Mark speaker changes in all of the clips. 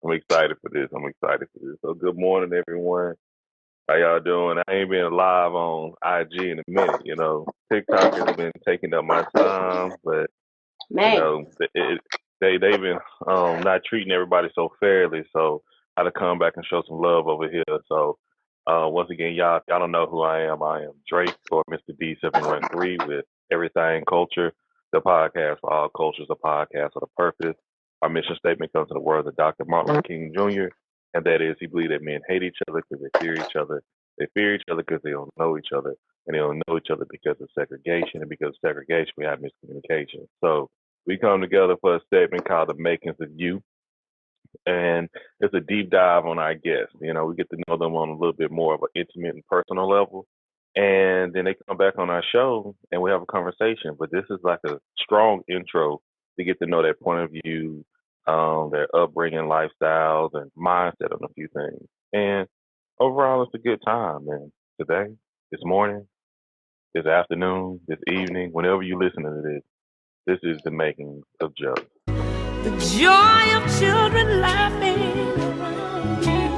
Speaker 1: I'm excited for this. So good morning, everyone. How y'all doing? I ain't been live on IG in a minute. TikTok has been taking up my time, but you
Speaker 2: Man,
Speaker 1: know, they've been not treating everybody so fairly. So I had to come back and show some love over here. So once again, y'all don't know who I am. I am Drake or Mr. D713 with Everything Culture, the podcast for all cultures, a podcast for the purpose. Our mission statement comes to the words of Dr. Martin Luther King Jr., and that is he believes that men hate each other because they fear each other. They fear each other because they don't know each other, and they don't know each other because of segregation, and because of segregation we have miscommunication. So we come together for a segment called The Makings of You, and it's a deep dive on our guests. We get to know them on a little bit more of an intimate and personal level. And then they come back on our show and we have a conversation. But this is like a strong intro to get to know their point of view, their upbringing, lifestyles, and mindset on a few things. And overall, it's a good time, man. Today, this morning, this afternoon, this evening, whenever you listen to this is the makings of Joe.
Speaker 3: The joy of children laughing around you.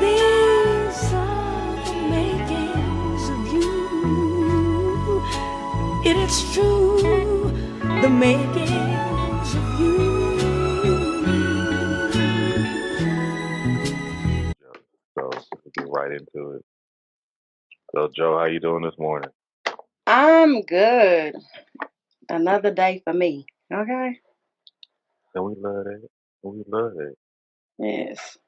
Speaker 3: These are the makings of you. It is true, the makings of you.
Speaker 1: So we'll get right into it. So Joe, how you doing this morning?
Speaker 2: I'm good. Another day for me. Okay?
Speaker 1: And we love that. We love it.
Speaker 2: Yes.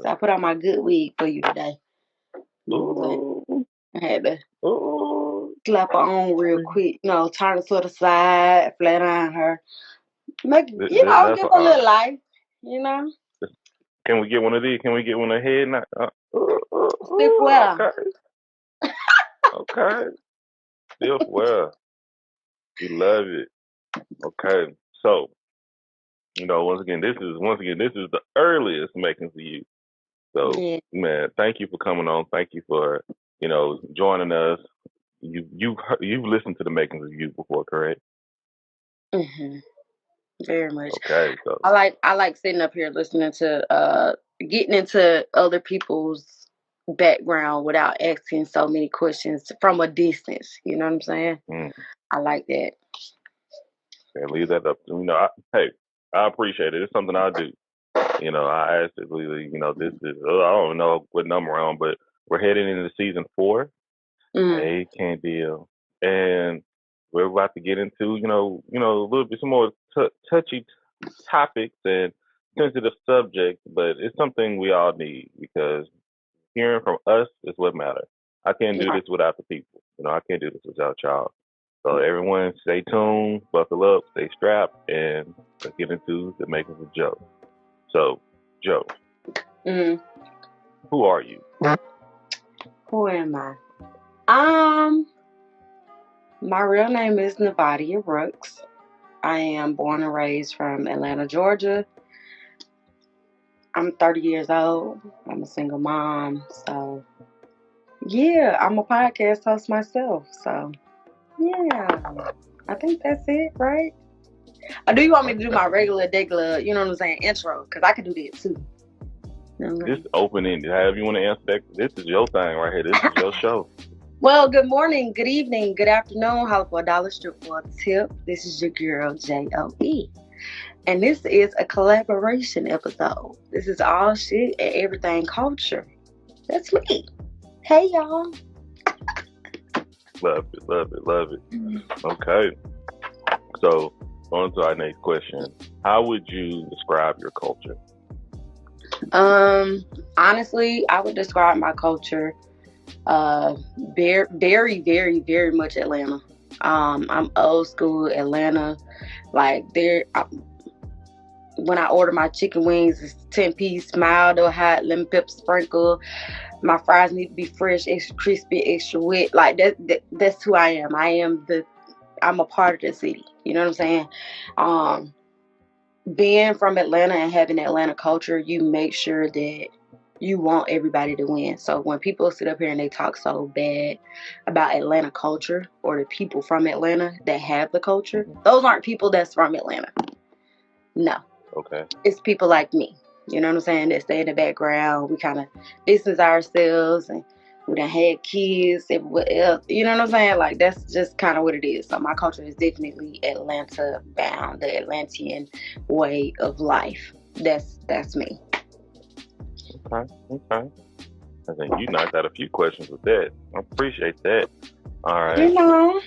Speaker 2: I put on my good wig for you today.
Speaker 1: Ooh.
Speaker 2: I had to
Speaker 1: Ooh.
Speaker 2: slap her on real quick. Turn her to the side, flat iron her. Give her a little life.
Speaker 1: Can we get one of these? Can we get one ahead?
Speaker 2: Stiff well.
Speaker 1: Okay. Stiff well. We love it. Okay. So, once again, this is the earliest makings of you. So,
Speaker 2: yeah.
Speaker 1: Man, thank you for coming on. Thank you for, joining us. You've listened to the makings of you before, correct?
Speaker 2: Mm-hmm. Very much.
Speaker 1: Okay. So
Speaker 2: I like sitting up here listening to getting into other people's background without asking so many questions from a distance. You know what I'm saying? I like that.
Speaker 1: And leave that up. I appreciate it. It's something I do. I actually, this is, I don't know what number we're on, but we're heading into season 4. Hey, can't deal. And we're about to get into, a little bit some more touchy topics and sensitive subjects, but it's something we all need because hearing from us is what matters. I can't do this without the people. I can't do this without y'all. So everyone, stay tuned, buckle up, stay strapped, and let's get into the makings of Joe. So, Joe, who are you?
Speaker 2: Who am I? My real name is Navadia Brooks. I am born and raised from Atlanta, Georgia. I'm 30 years old. I'm a single mom. So, yeah, I'm a podcast host myself. So, yeah, I think that's it, right? Or do you want me to do my regular, intro? Because I can do that too.
Speaker 1: Just open-ended. However you want to answer that. This is your thing right here. This is your show.
Speaker 2: Well, good morning, good evening, good afternoon. Holla for $1, strip for a tip. This is your girl, Joe. And this is a collaboration episode. This is all shit and everything culture. That's me. Hey, y'all.
Speaker 1: Love it. Okay. So, on to our next question. How would you describe your culture?
Speaker 2: Honestly, I would describe my culture very, very, very, very much Atlanta. I'm old school Atlanta. Like when I order my chicken wings, it's 10-piece, mild or hot, lemon pepper sprinkle. My fries need to be fresh, extra crispy, extra wet. Like that's who I am. I'm a part of the city. You know what I'm saying? Being from Atlanta and having Atlanta culture, you make sure that you want everybody to win. So when people sit up here and they talk so bad about Atlanta culture or the people from Atlanta that have the culture, those aren't people that's from Atlanta. No.
Speaker 1: Okay.
Speaker 2: It's people like me, you know what I'm saying, that stay in the background. We kind of distance ourselves, and we done had kids, everywhere else, you know what I'm saying? Like, that's just kind of what it is. So my culture is definitely Atlanta bound, the Atlantean way of life. That's me.
Speaker 1: Okay. Okay. I think you knocked out a few questions with that. I appreciate that. All right.
Speaker 2: You know,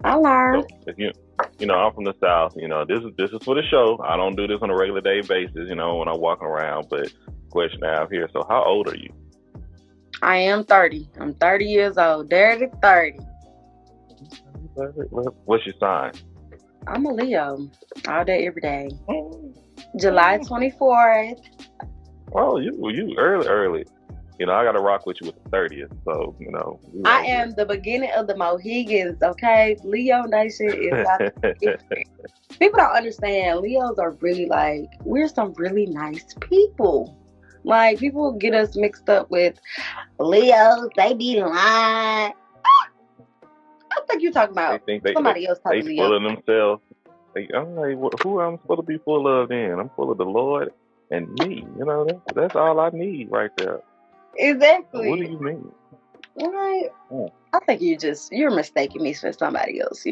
Speaker 2: I learned.
Speaker 1: So if I'm from the South. This is for the show. I don't do this on a regular day basis. When I'm walking around. But question I have here. So how old are you?
Speaker 2: I am 30. I'm 30 years old. Dirty 30.
Speaker 1: What's your sign?
Speaker 2: I'm a Leo. All day, every day. July 24th.
Speaker 1: Oh, you early. I got to rock with you with the 30th. So,
Speaker 2: I am the beginning of the Mohegans, okay? Leo Nation is not. People don't understand. Leos are really we're some really nice people. Like, people get us mixed up with Leos. They be lying. I think you're talking about somebody else talking
Speaker 1: Leo.
Speaker 2: They
Speaker 1: full of themselves. I'm like, who am I supposed to be full of then? I'm full of the Lord and me. That's all I need right there.
Speaker 2: Exactly.
Speaker 1: What do you mean?
Speaker 2: Right. I think you're mistaking me for somebody else,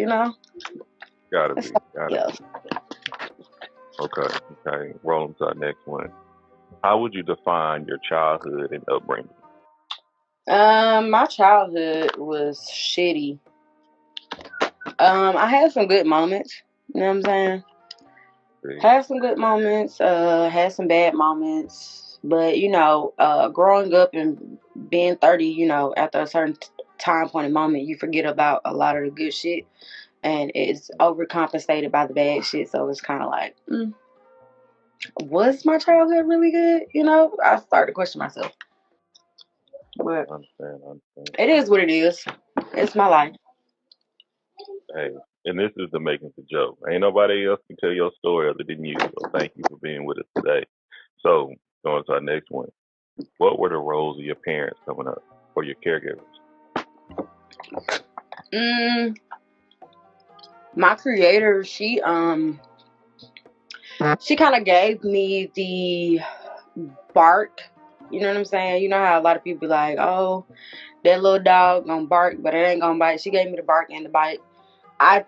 Speaker 1: Gotta be. Okay. Rolling to our next one. How would you define your childhood and upbringing?
Speaker 2: My childhood was shitty. I had some good moments. You know what I'm saying? Had some good moments. Had some bad moments. But growing up and being 30, after a certain time point and moment, you forget about a lot of the good shit, and it's overcompensated by the bad shit. So it's kind of like, was my childhood really good? I started to question myself. But
Speaker 1: I understand.
Speaker 2: It is what it is. It's my life.
Speaker 1: Hey, and this is the Making the Joke. Ain't nobody else can tell your story other than you. So thank you for being with us today. So going to our next one. What were the roles of your parents coming up or your caregivers?
Speaker 2: My creator, she kind of gave me the bark. You know what I'm saying? You know how a lot of people be like, oh, that little dog gonna bark, but it ain't gonna bite. She gave me the bark and the bite. I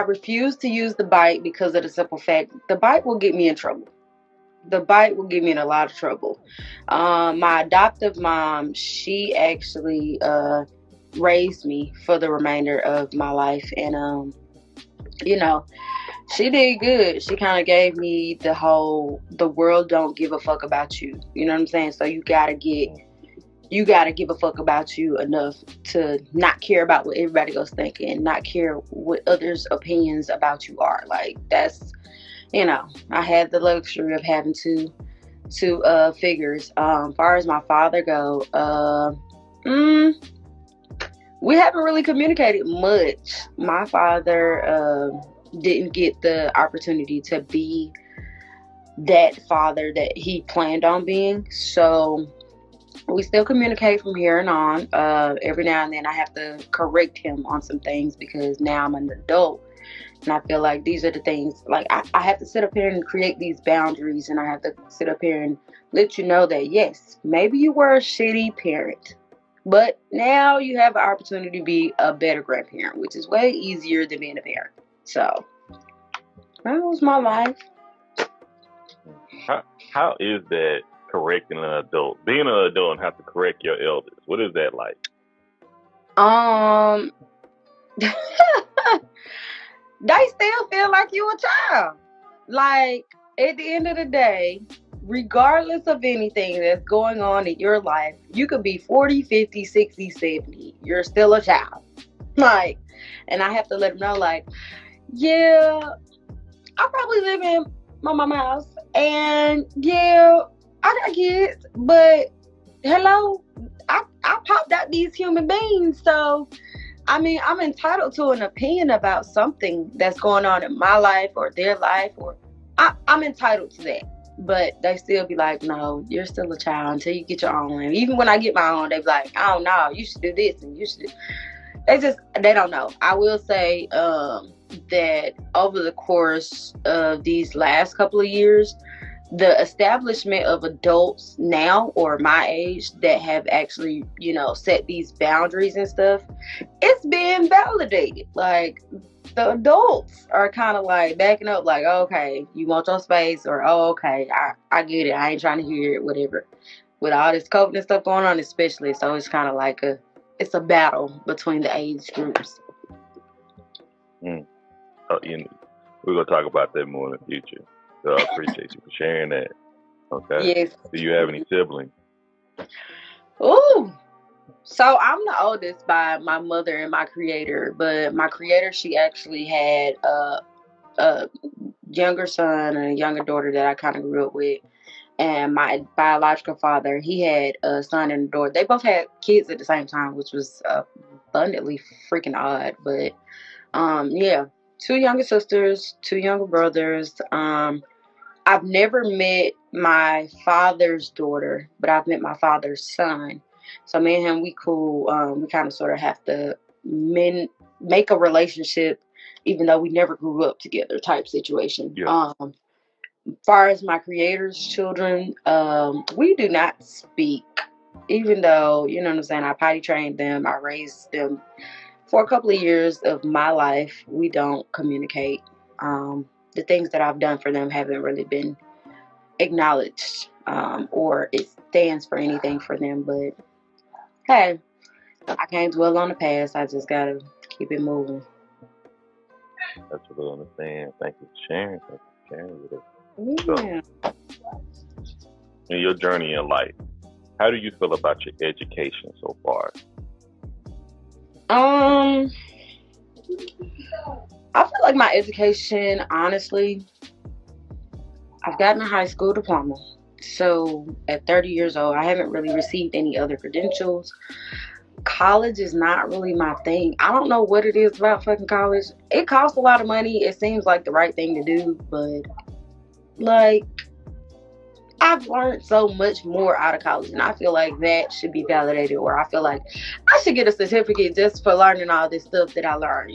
Speaker 2: refuse to use the bite because of the simple fact the bite will get me in trouble. The bite will get me in a lot of trouble. My adoptive mom, she actually raised me for the remainder of my life, and she did good. She kind of gave me the world don't give a fuck about you. You know what I'm saying? So you gotta give a fuck about you enough to not care about what everybody else thinking, not care what others' opinions about you are. Like, that's, I had the luxury of having two figures. Far as my father go, we haven't really communicated much. My father didn't get the opportunity to be that father that he planned on being. So we still communicate from here and on. Every now and then I have to correct him on some things because now I'm an adult. And I feel like these are the things, like I have to sit up here and create these boundaries, and I have to sit up here and let you know that, yes, maybe you were a shitty parent, but now you have an opportunity to be a better grandparent, which is way easier than being a parent. So that was my life.
Speaker 1: How is that correcting an adult? Being an adult and have to correct your elders, what is that like?
Speaker 2: They still feel like you a child. Like, at the end of the day, regardless of anything that's going on in your life, you could be 40, 50, 60, 70. You're still a child. Like, and I have to let them know, like, yeah, I probably live in my mama's house. And, yeah, I got kids. But, hello, I popped out these human beings. So, I mean, I'm entitled to an opinion about something that's going on in my life or their life, or I'm entitled to that. But they still be like, no, you're still a child until you get your own. And even when I get my own, they be like, oh no, you should do this and you should do. they don't know. I will say that over the course of these last couple of years, the establishment of adults now or my age that have actually, set these boundaries and stuff, it's being validated. Like, the adults are kind of like backing up, like, oh, okay, you want your space, or oh, okay, I get it, I ain't trying to hear it, whatever. With all this COVID and stuff going on, especially, so it's kind of like it's a battle between the age groups.
Speaker 1: Oh, we're gonna talk about that more in the future. So I appreciate you for sharing that. Okay.
Speaker 2: Yes.
Speaker 1: Do you have any siblings?
Speaker 2: Ooh. So I'm the oldest by my mother and my creator, but my creator, she actually had a younger son and a younger daughter that I kind of grew up with. And my biological father, he had a son and a daughter. They both had kids at the same time, which was abundantly freaking odd. But yeah, 2 younger sisters, 2 younger brothers. I've never met my father's daughter, but I've met my father's son. So me and him, we cool. We kind of sort of have to make a relationship, even though we never grew up together, type situation.
Speaker 1: Yeah.
Speaker 2: As far as my creator's children, we do not speak. Even though, you know what I'm saying, I potty trained them, I raised them for a couple of years of my life. We don't communicate. The things that I've done for them haven't really been acknowledged, or it stands for anything for them. But hey, I can't dwell on the past. I just gotta keep it moving.
Speaker 1: That's what I understand. Thank you for sharing. Thank you for sharing with us.
Speaker 2: Yeah.
Speaker 1: So, in your journey in life, how do you feel about your education so far?
Speaker 2: I feel like my education, honestly, I've gotten a high school diploma. So at 30 years old, I haven't really received any other credentials. College is not really my thing. I don't know what it is about fucking college. It costs a lot of money. It seems like the right thing to do, but like, I've learned so much more out of college, and I feel like that should be validated, or I feel like I should get a certificate just for learning all this stuff that I learned,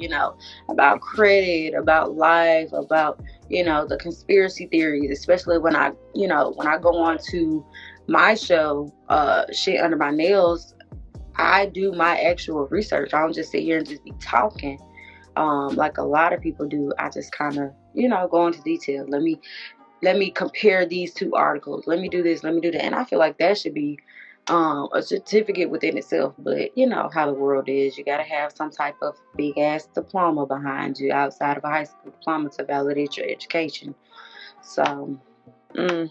Speaker 2: about credit, about life, about, the conspiracy theories, especially when I go on to my show, Shit Under My Nails. I do my actual research. I don't just sit here and just be talking like a lot of people do. I just kind of, go into detail. Let me compare these 2 articles. Let me do this. Let me do that. And I feel like that should be a certificate within itself. But you know how the world is. You got to have some type of big ass diploma behind you outside of a high school diploma to validate your education. So, you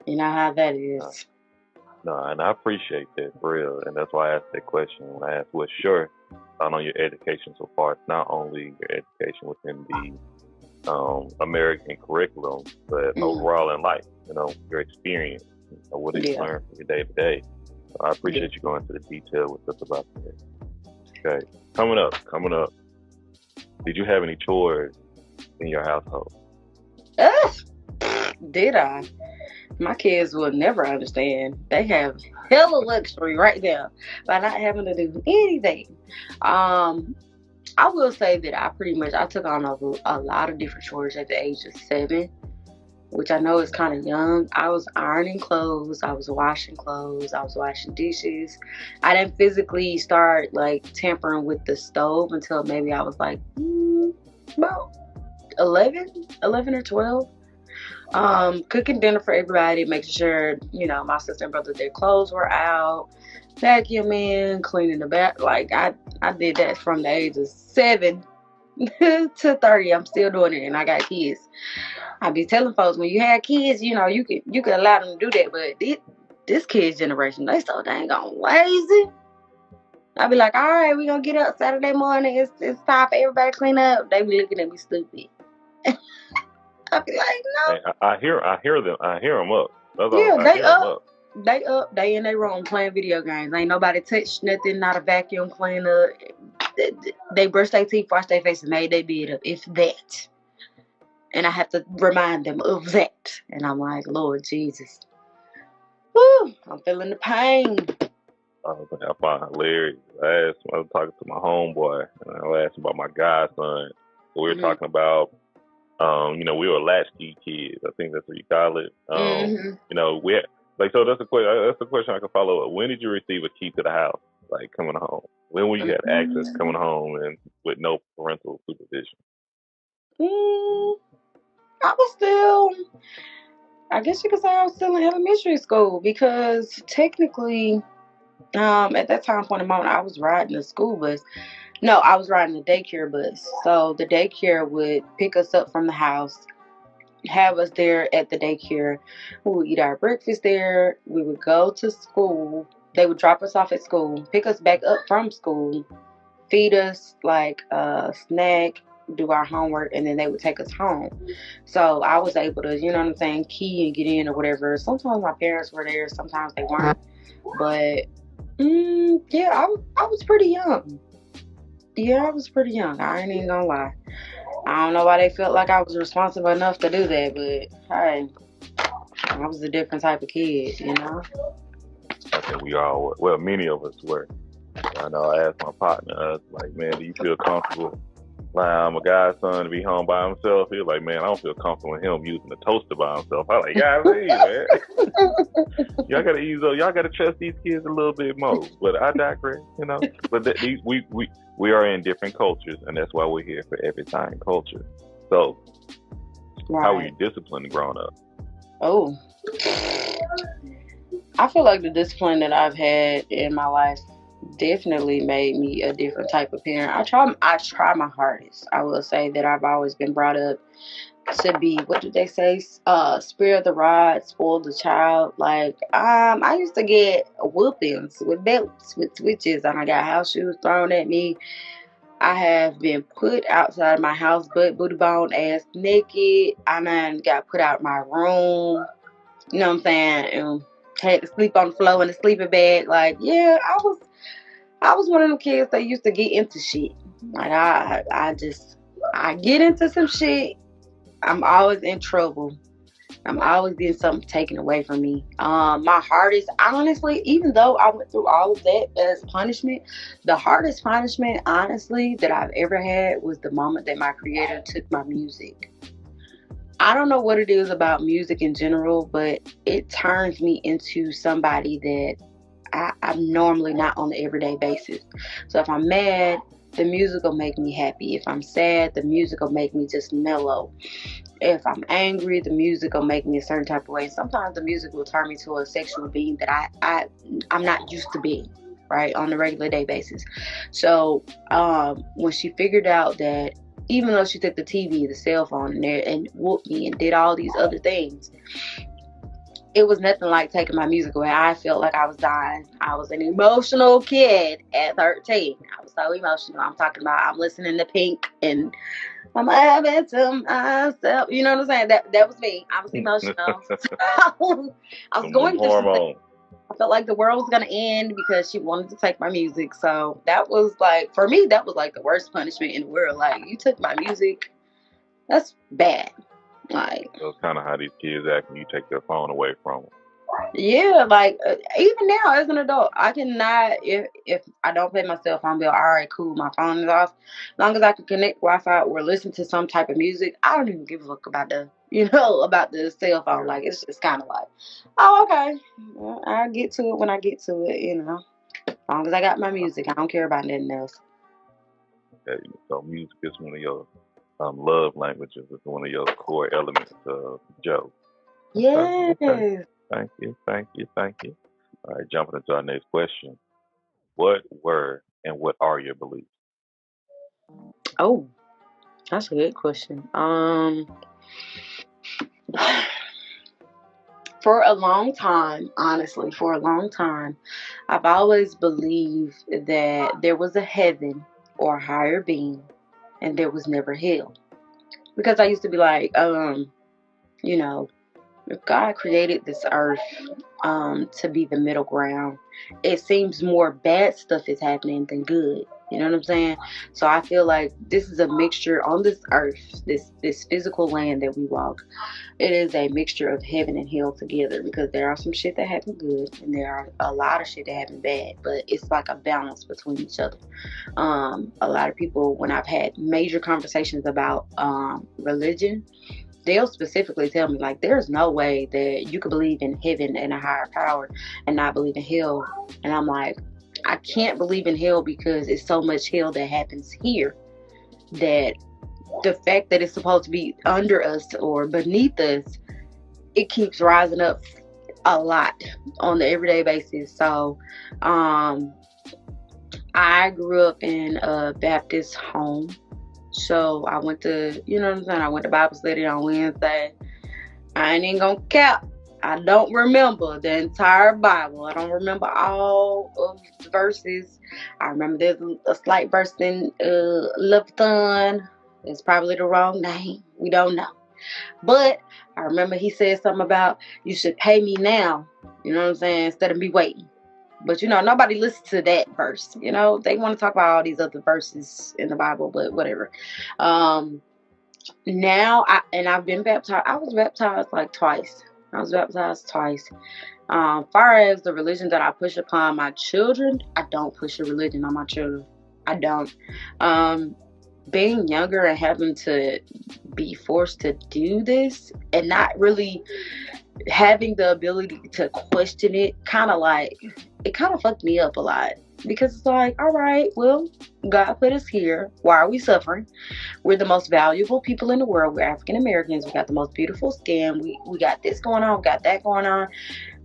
Speaker 2: know how that is.
Speaker 1: No, and I appreciate that, for real. And that's why I asked that question. When I asked what's your thought on your education so far, it's not only your education within the American curriculum, but overall in life, your experience, what you learn from your day to day. So I appreciate you going into the detail with us about that. Okay, coming up. Did you have any chores in your household?
Speaker 2: Did I? My kids will never understand. They have hella luxury right there by not having to do anything. I will say that I took on a lot of different chores at the age of 7, which I know is kind of young. I was ironing clothes. I was washing clothes. I was washing dishes. I didn't physically start like tampering with the stove until maybe I was like about 11 or 12. Cooking dinner for everybody, making sure, my sister and brother, their clothes were out, vacuuming, cleaning the bath. Like, I did that from the age of 7 to 30. I'm still doing it, and I got kids. I be telling folks, when you have kids, you can allow them to do that, but this kids generation, they so dang on lazy. I be like, all right, we gonna get up Saturday morning. It's time for everybody to clean up. They be looking at me stupid. I be like, no.
Speaker 1: Hey, I hear them. I hear them up.
Speaker 2: They up. They in their room playing video games. Ain't nobody touched nothing. Not a vacuum cleaner. They brushed their teeth, washed their face, and made their bed up. If that. And I have to remind them of that. And I'm like, Lord Jesus. Woo! I'm feeling the pain.
Speaker 1: I find hilarious. I was talking to my homeboy, and I asked him about my godson. So we were
Speaker 2: Mm-hmm.
Speaker 1: talking about, we were latchkey kids. I think that's what you call it.
Speaker 2: Mm-hmm.
Speaker 1: We had, like, so that's a question. That's a question I can follow up. When did you receive a key to the house, like coming home? When will you have access coming home and with no parental supervision?
Speaker 2: I was still, I guess you could say I was still in elementary school because technically, at that time point in moment, I was riding a school bus. No, I was riding a daycare bus. So the daycare would pick us up from the house, have us there at the daycare. We would eat our breakfast there. We would go to school. They would drop us off at school, pick us back up from school, feed us like a snack, do our homework, and then they would take us home. So I was able to, you know what I'm saying, key and get in or whatever. Sometimes my parents were there, sometimes they weren't. But yeah, I was pretty young. Yeah, I was pretty young. I ain't even gonna lie. I don't know why they felt like I was responsible enough to do that, but hey, I was a different type of kid, you know?
Speaker 1: I think we all, well, many of us were. I know I asked my partner, like, man, do you feel comfortable? Like, I'm a guy's son to be home by himself. He was like, man, I don't feel comfortable with him using the toaster by himself. I was like, guys, man. Y'all gotta ease up. Y'all gotta trust these kids a little bit more. But I digress, But we are in different cultures, and that's why we're here for every time culture. So, how were you disciplined growing up?
Speaker 2: Oh, I feel like the discipline that I've had in my life definitely made me a different type of parent. I try my hardest. I will say that I've always been brought up to be, what did they say? Spare the rod, spoil the child. Like, I used to get whoopings with belts, with switches, and I got house shoes thrown at me. I have been put outside my house, butt booty bone ass naked. I done got put out my room. You know what I'm saying? And had to sleep on the floor in a sleeping bag. Like, yeah, I was one of them kids that used to get into shit. Like, I get into some shit. I'm always in trouble. I'm always getting something taken away from me. My hardest, honestly, even though I went through all of that as punishment, the hardest punishment, honestly, that I've ever had was the moment that my creator took my music. I don't know what it is about music in general, but it turns me into somebody that I'm normally not on the everyday basis. So if I'm mad, the music will make me happy. If I'm sad, the music will make me just mellow. If I'm angry, the music will make me a certain type of way. Sometimes the music will turn me to a sexual being that I'm not used to being, right, on a regular day basis. So when she figured out that even though she took the TV, the cell phone in there and whooped me and did all these other things, it was nothing like taking my music away. I felt like I was dying. I was an emotional kid at 13. I was so emotional. I'm talking about I'm listening to Pink and I'm having to myself. You know what I'm saying? That was me. I was emotional. I was going through something. I felt like the world was going to end because she wanted to take my music. So that was like, for me, that was like the worst punishment in the world. Like, you took my music. That's bad. Like,
Speaker 1: that's kind of how these kids act when you take their phone away from them.
Speaker 2: Yeah, like even now as an adult, I cannot, if I don't pay my cell phone bill, all right, cool, my phone is off. As long as I can connect Wi-Fi or listen to some type of music, I don't even give a fuck about about the cell phone. Like, it's just kind of like, oh, okay, well, I'll get to it when I get to it. As long as I got my music, I don't care about nothing else.
Speaker 1: Okay, so music is one of your love languages. It's one of your core elements, Joe.
Speaker 2: Yes.
Speaker 1: Okay. Thank you. All right, jumping into our next question. What were and what are your beliefs?
Speaker 2: Oh, that's a good question. For a long time, honestly, I've always believed that there was a heaven or a higher being and there was never hell. Because I used to be like, if God created this earth to be the middle ground, it seems more bad stuff is happening than good. You know what I'm saying? So I feel like this is a mixture on this earth, this physical land that we walk. It is a mixture of heaven and hell together, because there are some shit that happen good and there are a lot of shit that happen bad, but it's like a balance between each other. A lot of people, when I've had major conversations about religion, they'll specifically tell me, like, there's no way that you could believe in heaven and a higher power and not believe in hell. And I'm like, I can't believe in hell because it's so much hell that happens here that the fact that it's supposed to be under us or beneath us, it keeps rising up a lot on the everyday basis. So I grew up in a Baptist home. So I went to, you know what I'm saying, I went to Bible study on Wednesday. I ain't even gonna cap. I don't remember the entire Bible. I don't remember all of the verses. I remember there's a slight verse in Leviathan. It's probably the wrong name. We don't know. But I remember he said something about you should pay me now. You know what I'm saying? Instead of me waiting. But, you know, nobody listens to that verse. You know, they want to talk about all these other verses in the Bible, but whatever. Now, I've been baptized. I was baptized like twice. Far as the religion that I push upon my children, I don't push a religion on my children. I don't. Being younger and having to be forced to do this and not really having the ability to question it, kind of fucked me up a lot. Because it's like, all right, well, God put us here. Why are we suffering? We're the most valuable people in the world. We're African Americans. We got the most beautiful skin. We got this going on. We got that going on.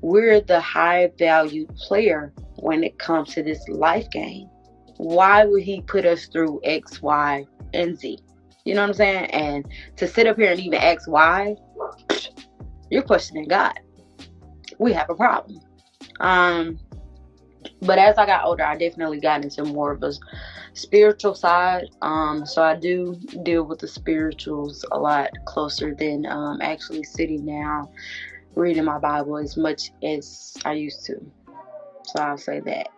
Speaker 2: We're the high value player when it comes to this life game. Why would he put us through X, Y, and Z? You know what I'm saying? And to sit up here and even ask why, you're questioning God. We have a problem. But as I got older, I definitely got into more of a spiritual side. So I do deal with the spirituals a lot closer than actually sitting down reading my Bible as much as I used to. So I'll say that.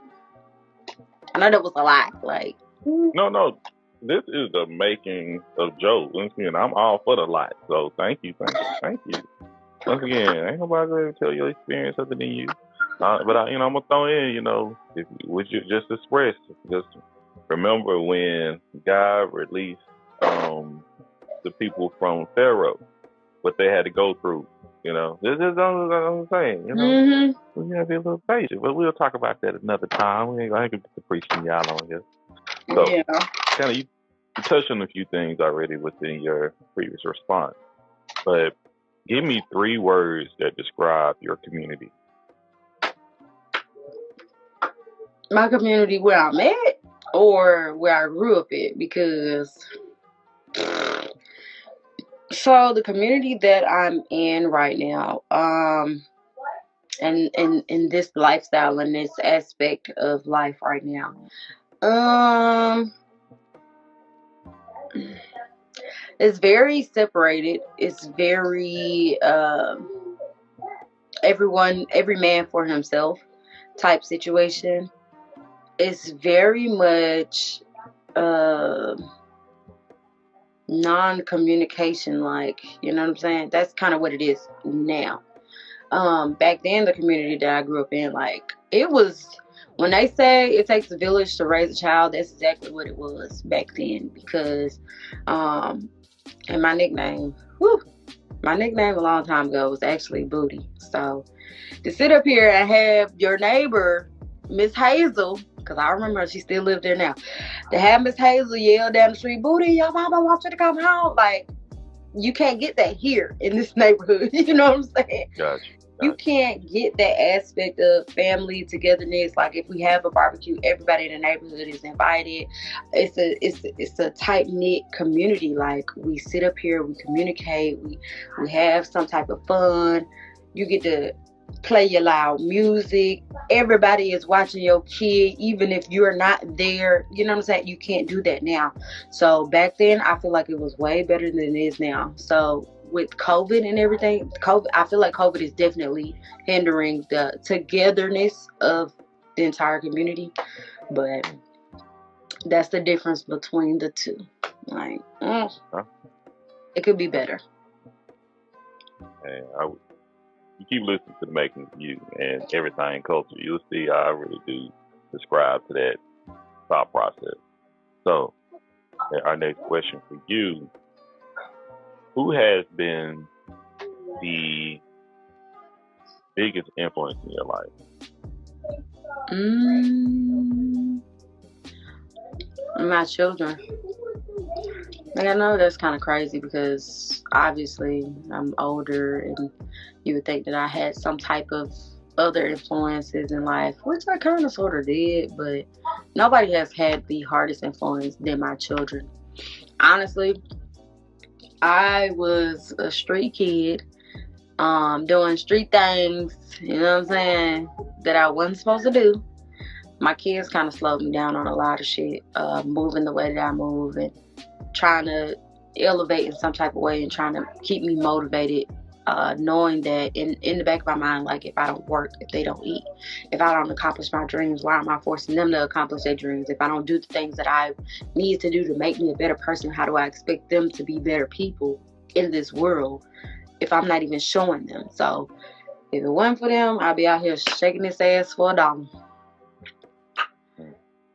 Speaker 2: I know that was a lot. Like,
Speaker 1: No. This is the making of Joe. Once again, I'm all for the lot. So thank you. Once again, ain't nobody going to tell your experience other than you. But I'm gonna throw in, what you just expressed. Just remember when God released the people from Pharaoh, what they had to go through. This is what I'm saying.
Speaker 2: mm-hmm.
Speaker 1: We gotta be a little patient, but we'll talk about that another time. We ain't gonna get to preaching y'all on here. So,
Speaker 2: yeah.
Speaker 1: kind of you touched on a few things already within your previous response, but give me 3 words that describe your community.
Speaker 2: My community where I'm at or where I grew up at, because so the community that I'm in right now, and in this lifestyle and this aspect of life right now, it's very separated. It's very every man for himself type situation. It's very much non-communication, like, you know what I'm saying? That's kind of what it is now. Back then, the community that I grew up in, like, it was, when they say it takes a village to raise a child, that's exactly what it was back then. Because and my nickname a long time ago was actually Booty. So to sit up here and have your neighbor, Miss Hazel, because I remember she still lived there now, to have Miss Hazel yell down the street, "Booty, your mama wants you to come home," like, you can't get that here in this neighborhood. You know what I'm saying?
Speaker 1: Gotcha.
Speaker 2: You can't get that aspect of family togetherness. Like, if we have a barbecue, everybody in the neighborhood is invited. It's a tight knit community. Like, we sit up here, we communicate, we have some type of fun. You get to play your loud music. Everybody is watching your kid, even if you're not there. You know what I'm saying? You can't do that now. So back then, I feel like it was way better than it is now. So with COVID and everything, I feel like COVID is definitely hindering the togetherness of the entire community. But That's the difference between the two. Like, it could be better.
Speaker 1: And you keep listening to the Making of You and Everything Culture, you'll see I really do subscribe to that thought process. So, our next question for you: who has been the biggest influence in your life?
Speaker 2: My children. Like, I know that's kind of crazy because obviously I'm older and you would think that I had some type of other influences in life, which I kind of sort of did, but nobody has had the hardest influence than my children. Honestly, I was a street kid, doing street things, you know what I'm saying, that I wasn't supposed to do. My kids kind of slowed me down on a lot of shit, moving the way that I move and trying to elevate in some type of way and trying to keep me motivated, knowing that in the back of my mind, like, if I don't work, if they don't eat, if I don't accomplish my dreams, why am I forcing them to accomplish their dreams? If I don't do the things that I need to do to make me a better person, how do I expect them to be better people in this world if I'm not even showing them? So if it wasn't for them, I'd be out here shaking this ass for $1.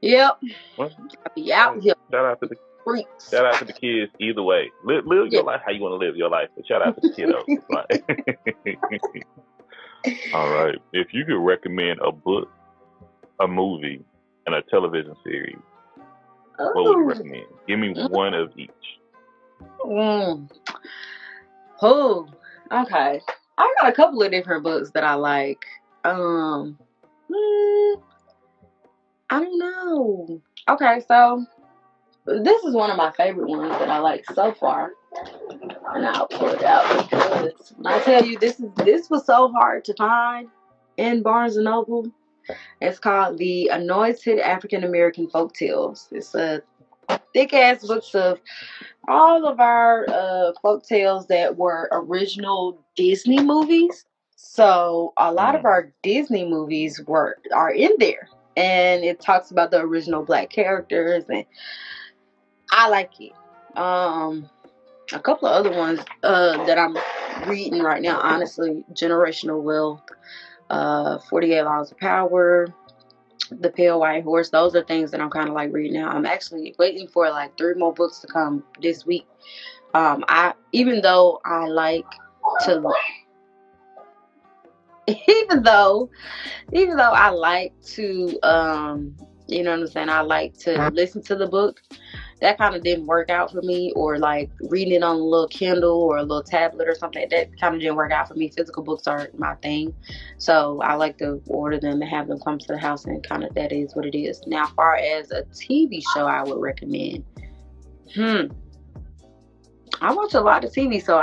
Speaker 2: Yep.
Speaker 1: Well,
Speaker 2: I'd be out here.
Speaker 1: Shout out to the kids either way. Live your life how you want to live your life. But shout out to the kiddos. All right. If you could recommend a book, a movie, and a television series, what would you recommend? Give me one of each.
Speaker 2: Oh, okay. I got a couple of different books that I like. I don't know. Okay, so this is one of my favorite ones that I like so far, and I'll pull it out because when I tell you this was so hard to find in Barnes and Noble. It's called The Anointed African American Folktales. It's a thick ass books of all of our folktales that were original Disney movies. So a lot of our Disney movies are in there. And it talks about the original Black characters, and I like it. A couple of other ones that I'm reading right now, honestly: Generational Wealth, 48 Laws of Power, The Pale White Horse. Those are things that I'm kind of like reading now. I'm actually waiting for like 3 more books to come this week. Even though I like to you know what I'm saying, I like to listen to the book. That kind of didn't work out for me, or like reading it on a little Kindle or a little tablet or something. That kind of didn't work out for me. Physical books aren't my thing, so I like to order them and have them come to the house, and kind of that is what it is. Now, as far as a TV show I would recommend, I watch a lot of TV, so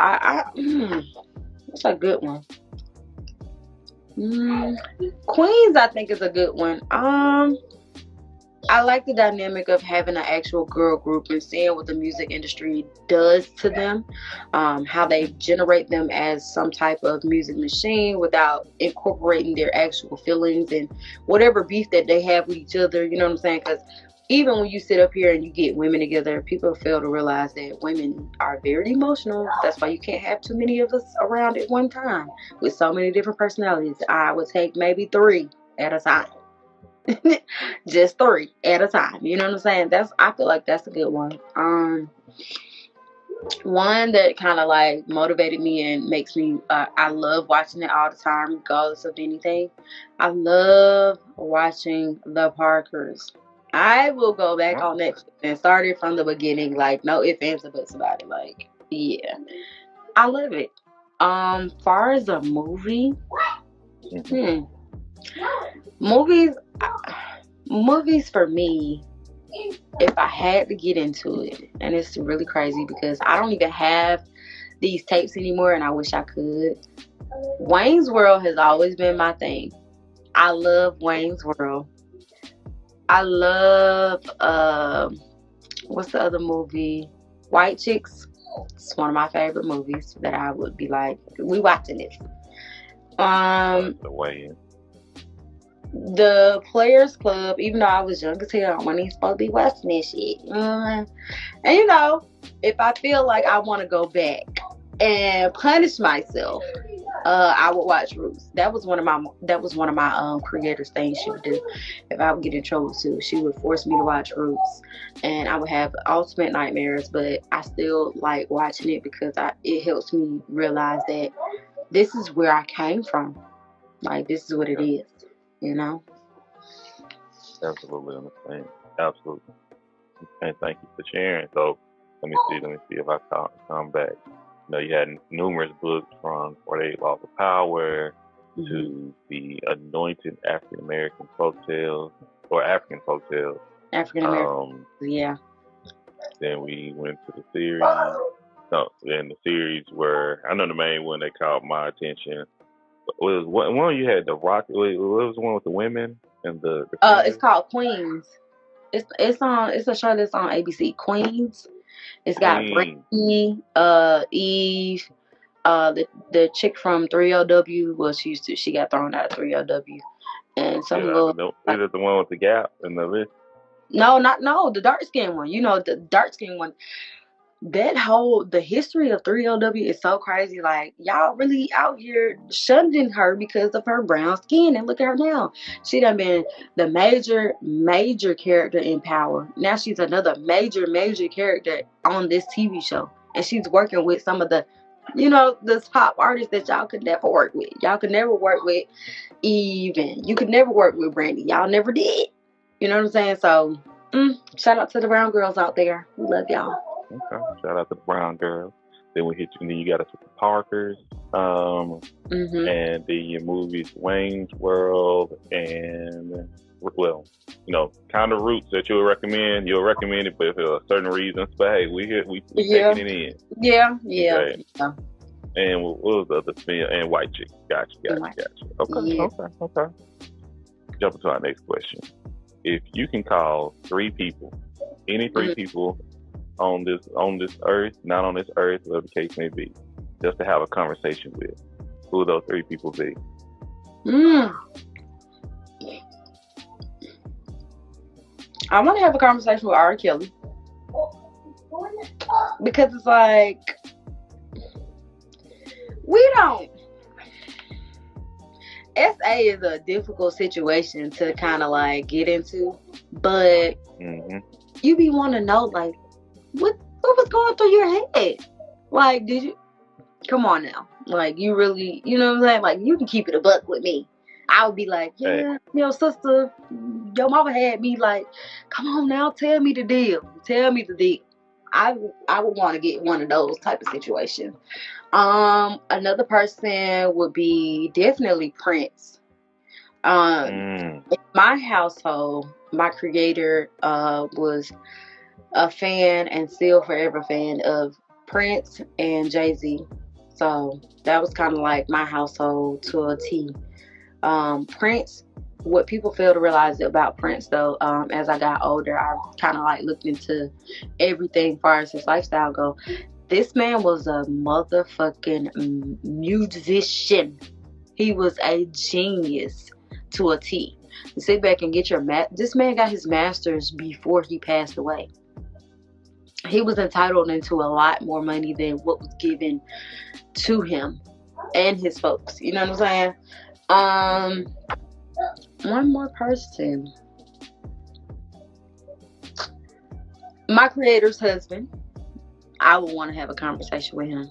Speaker 2: that's a good one. Queens, I think, is a good one. I like the dynamic of having an actual girl group and seeing what the music industry does to them, how they generate them as some type of music machine without incorporating their actual feelings and whatever beef that they have with each other. You know what I'm saying? Because even when you sit up here and you get women together, people fail to realize that women are very emotional. That's why you can't have too many of us around at one time with so many different personalities. I would take maybe 3 at a time. Just 3 at a time. You know what I'm saying? I feel like that's a good one. One that kind of like motivated me and makes me, I love watching it all the time, regardless of anything. I love watching The Parkers. I will go back on Netflix and start it from the beginning, like no ifs, ands, or buts about it. Like, yeah, I love it. Far as a movie, movies for me, if I had to get into it, and it's really crazy because I don't even have these tapes anymore, and I wish I could. Wayne's World has always been my thing. I love Wayne's World. I love, what's the other movie? White Chicks. It's one of my favorite movies that I would be like, we watching this. the Players Club, even though I was young as hell, I wasn't even supposed to be watching this shit. And you know, if I feel like I want to go back and punish myself, I would watch Roots. That was one of my creators' things she would do. If I would get in trouble too, she would force me to watch Roots, and I would have ultimate nightmares. But I still like watching it because it helps me realize that this is where I came from. Like, this is what it is, you know?
Speaker 1: Absolutely understand. Absolutely. And thank you for sharing. So let me see if I come back. You know, you had numerous books from 48 Laws of Power to the Anointed African American Folktales or African Folktales.
Speaker 2: African American. Yeah.
Speaker 1: Then we went to the series. No, and the series where I know the main one that caught my attention was one you had the rock. What was the one with the women and the
Speaker 2: it's called Queens. It's a show that's on ABC. Queens. It's got Brittany, Eve, the chick from 3LW. Well, she got thrown out of 3LW, and some little.
Speaker 1: Is it the one with the gap in the list?
Speaker 2: No, the dark skin one. You know, the dark skin one. The history of 3LW is so crazy. Like, y'all really out here shunning her because of her brown skin, and look at her now. She done been the major character in Power. Now she's another major character on this TV show, and she's working with some of the, the top artists that y'all could never work with. Y'all could never work with Even. You could never work with Brandy. Y'all never did. You know what I'm saying? So, shout out to the brown girls out there. We love y'all.
Speaker 1: Okay, shout out to the brown girls. Then then you got us with the Parkers, and then your movies Wayne's World, and kind of Roots that you'll recommend. You'll recommend it, but for certain reasons. But hey, we taking it in.
Speaker 2: Yeah.
Speaker 1: Okay. And what was the other thing? And White Chick. Gotcha. Okay. Jumping to our next question. If you can call three people, any three people on this earth, not on this earth, whatever the case may be, just to have a conversation with, who would those three people be?
Speaker 2: I want to have a conversation with R. Kelly, because it's like SA is a difficult situation to kind of like get into, but you be want to know, like, what was going through your head? Like, did you come on now? Like, you really, you know what I'm saying? Like, you can keep it a buck with me. I would be like, yeah, sister, your mama had me like, come on now, tell me the deal. I would want to get one of those type of situations. Another person would be definitely Prince. In my household, my creator was a fan and still forever fan of Prince and Jay-Z. So that was kind of like my household to a T. Prince, what people fail to realize about Prince though, as I got older, I kind of like looked into everything as far as his lifestyle go. This man was a motherfucking musician. He was a genius to a T. You sit back and get this man got his master's before he passed away. He was entitled into a lot more money than what was given to him and his folks. You know what I'm saying? One more person. My creator's husband. I would want to have a conversation with him.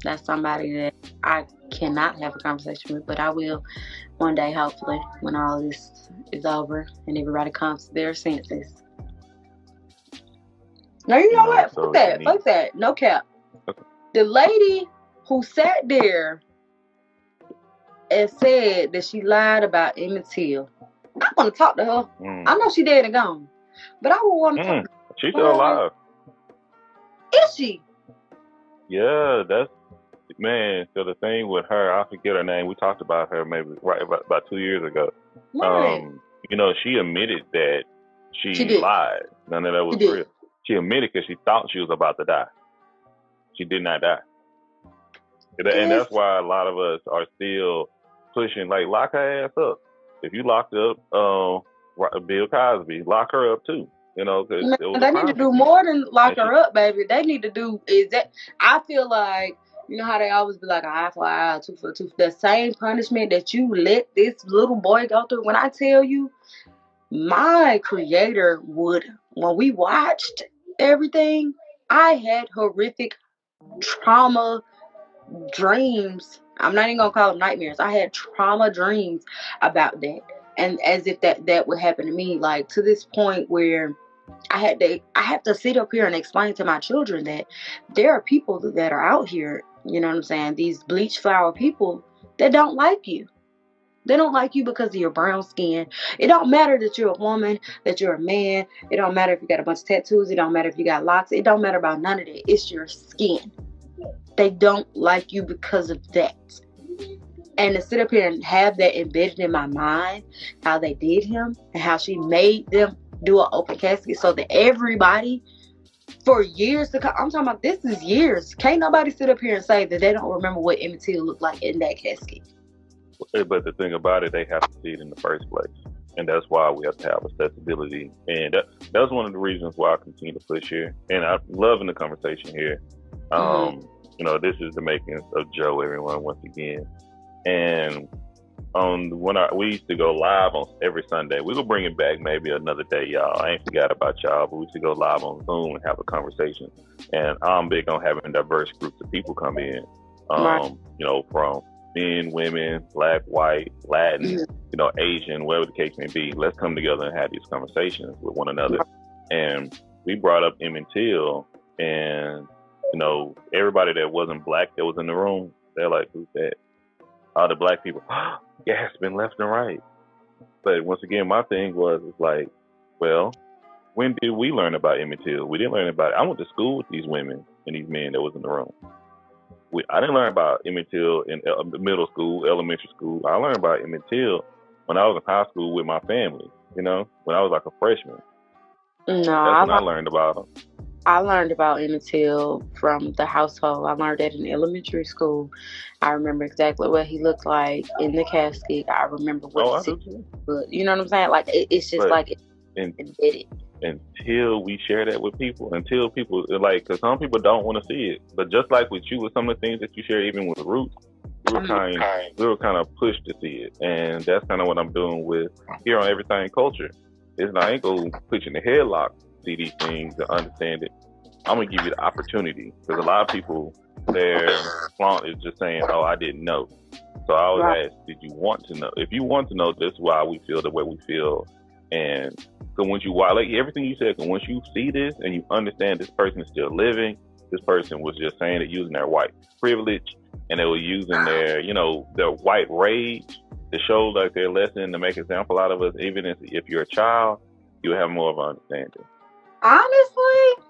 Speaker 2: That's somebody that I cannot have a conversation with, but I will one day, hopefully, when all this is over and everybody comes to their senses. Now, you know what? Fuck that. No cap. The lady who sat there and said that she lied about Emmett Till, I want to talk to her. I know she dead and gone, but I would want to talk to her.
Speaker 1: She's still alive.
Speaker 2: Is she?
Speaker 1: Yeah, man. So the thing with her, I forget her name. We talked about her maybe about 2 years ago.
Speaker 2: Right.
Speaker 1: She admitted that she lied. None of that was real. She admitted because she thought she was about to die. She did not die. And that's why a lot of us are still pushing, like, lock her ass up. If you locked up Bill Cosby, lock her up too. Because
Speaker 2: Man,
Speaker 1: it was a
Speaker 2: they need to
Speaker 1: crime she
Speaker 2: do
Speaker 1: committed.
Speaker 2: more than lock
Speaker 1: And she,
Speaker 2: her up, baby. They need to do is that I feel like you know how they always be like an eye for eye, tooth for tooth. The same punishment that you let this little boy go through. When I tell you, my creator would when we watched everything, I had horrific trauma dreams. I'm not even gonna call them nightmares. I had trauma dreams about that, and as if that would happen to me, like to this point where I have to sit up here and explain to my children that there are people that are out here. You know what I'm saying? These bleach flower people that don't like you. They don't like you because of your brown skin. It don't matter that you're a woman, that you're a man. It don't matter if you got a bunch of tattoos. It don't matter if you got locks. It don't matter about none of that. It's your skin. They don't like you because of that. And to sit up here and have that embedded in my mind, how they did him and how she made them do an open casket so that everybody for years to come, I'm talking about this is years. Can't nobody sit up here and say that they don't remember what Emmett Till looked like in that casket.
Speaker 1: but the thing about it, they have to see it in the first place. And that's why we have to have accessibility. And that's one of the reasons why I continue to push here. And I'm loving the conversation here. This is the makings of Joe, everyone, once again. And we used to go live on every Sunday. We will bring it back maybe another day, y'all. I ain't forgot about y'all, but we used to go live on Zoom and have a conversation. And I'm big on having diverse groups of people come in,
Speaker 2: Right.
Speaker 1: from men, women, black, white, Latin, Asian, whatever the case may be. Let's come together and have these conversations with one another. And we brought up Emmett Till, and everybody that wasn't black that was in the room, they're like, "Who's that?" All the black people, gasping left and right. But once again, my thing was, it's like, well, when did we learn about Emmett Till? We didn't learn about it. I went to school with these women and these men that was in the room. I didn't learn about Emmett Till in middle school, elementary school. I learned about Emmett Till when I was in high school with my family, when I was like a freshman.
Speaker 2: No,
Speaker 1: That's when I learned about him.
Speaker 2: I learned about Emmett Till from the household. I learned that in elementary school. I remember exactly what he looked like in the casket. I remember what you know what I'm saying? Like it's just like embedded.
Speaker 1: Until we share that with people, until people because some people don't want to see it. But just like with you, with some of the things that you share, even with Roots, we were kind of pushed to see it, and that's kind of what I'm doing with here on Everything Culture. I ain't gonna put you in the headlock, see these things and understand it. I'm gonna give you the opportunity because a lot of people, their flaunt is just saying, "Oh, I didn't know." So I always ask, "Did you want to know? If you want to know, this is why we feel the way we feel." And so once everything you said, once you see this and you understand this person is still living, this person was just saying it using their white privilege, and they were using their white rage to show like their lesson to make an example out of us. Even if you're a child, you have more of an understanding.
Speaker 2: Honestly,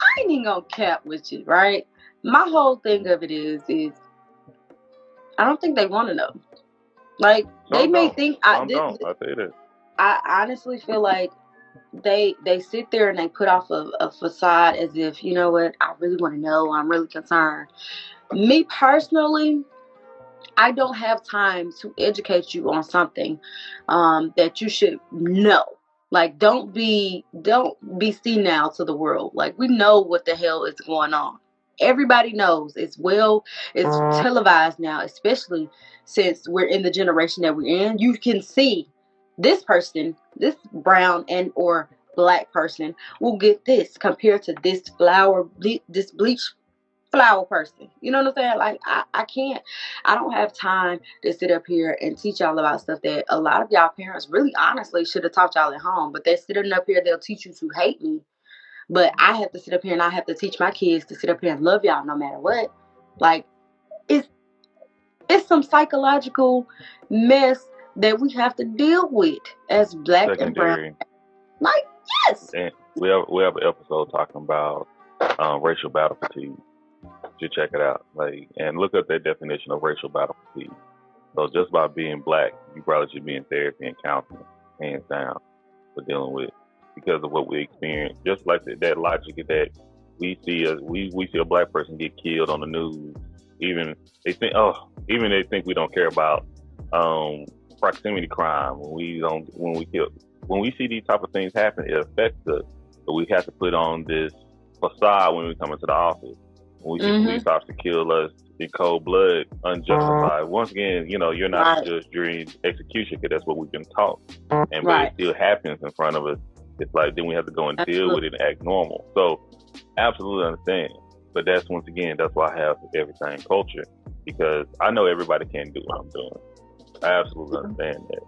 Speaker 2: I ain't even gonna cap with you, right? My whole thing of it is I don't think they want to know. Like they may think
Speaker 1: I'll say that.
Speaker 2: I honestly feel like they sit there and they put off a facade as if, you know what, I really want to know, I'm really concerned. Me personally, I don't have time to educate you on something that you should know. Like don't be senile to the world. Like we know what the hell is going on. Everybody knows it's televised now, especially since we're in the generation that we're in. You can see this person, this brown and or black person will get this compared to this bleach flower person. You know what I'm saying? Like I don't have time to sit up here and teach y'all about stuff that a lot of y'all parents really honestly should have taught y'all at home. But they're sitting up here, they'll teach you to hate me. But I have to sit up here and I have to teach my kids to sit up here and love y'all no matter what. Like it's some psychological mess that we have to deal with as black and brown. Like yes.
Speaker 1: And we have an episode talking about racial battle fatigue. You check it out, and look up that definition of racial battle fatigue. So just by being black, you probably should be in therapy and counseling, hands down, for dealing with because of what we experience. Just like that logic that we see a black person get killed on the news. Even they think we don't care about proximity crime, when we see these type of things happen, it affects us. But we have to put on this facade when we come into the office. When we see police officers kill us in cold blood, unjustified. Once again, you're not the judge during execution, because that's what we've been taught. But it still happens in front of us. It's like then we have to go and deal with it and act normal. So absolutely understand. But that's why I have everything culture, because I know everybody can't do what I'm doing. I absolutely understand that.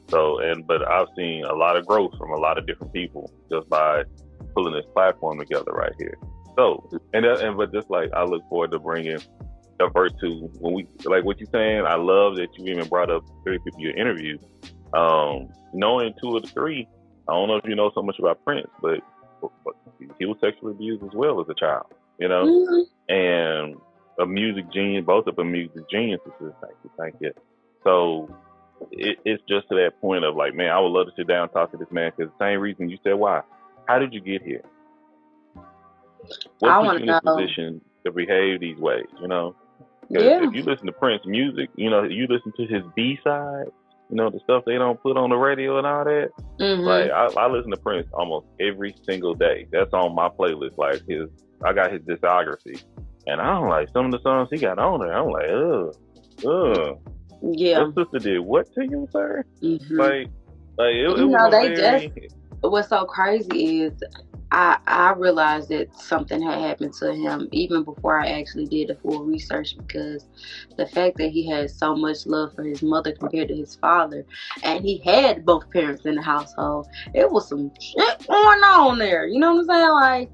Speaker 1: So but I've seen a lot of growth from a lot of different people just by pulling this platform together right here. So but just like I look forward to bringing the first two when we like what you're saying. I love that you even brought up 3 people you interviewed. Knowing 2 of the 3, I don't know if you know so much about Prince, but he was sexually abused as well as a child. And a music genius, both of them music geniuses. Thank you. So it's just to that point of like, man, I would love to sit down and talk to this man, because the same reason you said, why? How did you get here? What put you in this position to behave these ways? If you listen to Prince music, you listen to his B-side, the stuff they don't put on the radio and all that. Like I listen to Prince almost every single day. That's on my playlist. Like I got his discography, and I don't like some of the songs he got on there. I'm like, ugh. Yeah. That sister did what to you, sir? Like it was
Speaker 2: what's so crazy is I realized that something had happened to him even before I actually did the full research, because the fact that he had so much love for his mother compared to his father, and he had both parents in the household, it was some shit going on there. You know what I'm saying? Like,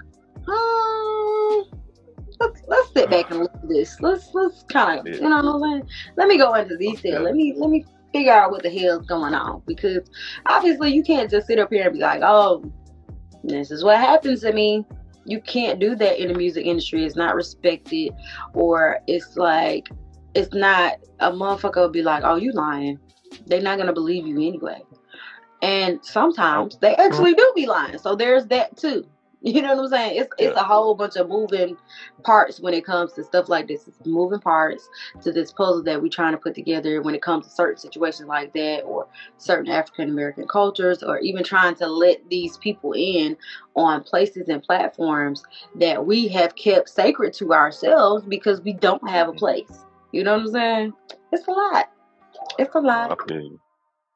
Speaker 2: let's sit back and look at this. Let's kind of, you know what I'm saying? Let me go into detail. Let me figure out what the hell's going on, because obviously you can't just sit up here and be like, oh, this is what happens to me. You can't do that in the music industry. It's not respected, or it's like, it's not, a motherfucker will be like, oh, you lying. They're not going to believe you anyway. And sometimes they actually do be lying. So there's that too. You know what I'm saying? It's a whole bunch of moving parts when it comes to stuff like this. It's moving parts to this puzzle that we're trying to put together when it comes to certain situations like that, or certain African American cultures, or even trying to let these people in on places and platforms that we have kept sacred to ourselves because we don't have a place. You know what I'm saying? It's a lot. It's a lot.
Speaker 1: Okay.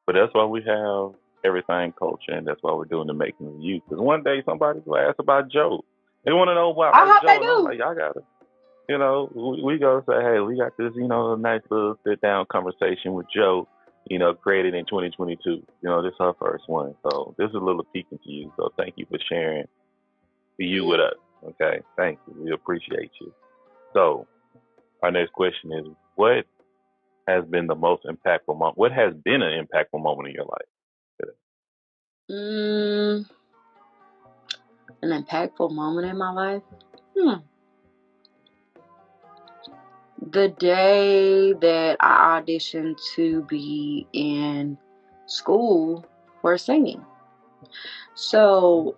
Speaker 1: But that's why we have everything culture, and that's why we're doing the making of youth. Because one day somebody's gonna ask about Joe. They want to know about
Speaker 2: I hope
Speaker 1: Joe.
Speaker 2: they do.
Speaker 1: Like, y'all gotta, we gotta say, hey, we got this, nice little sit down conversation with Joe, created in 2022. This is our first one, so this is a little peek into you. So thank you for sharing you with us. Okay, thank you. We appreciate you. So our next question is, what has been the most impactful moment? What has been an impactful moment in your life?
Speaker 2: An impactful moment in my life? The day that I auditioned to be in school for singing. So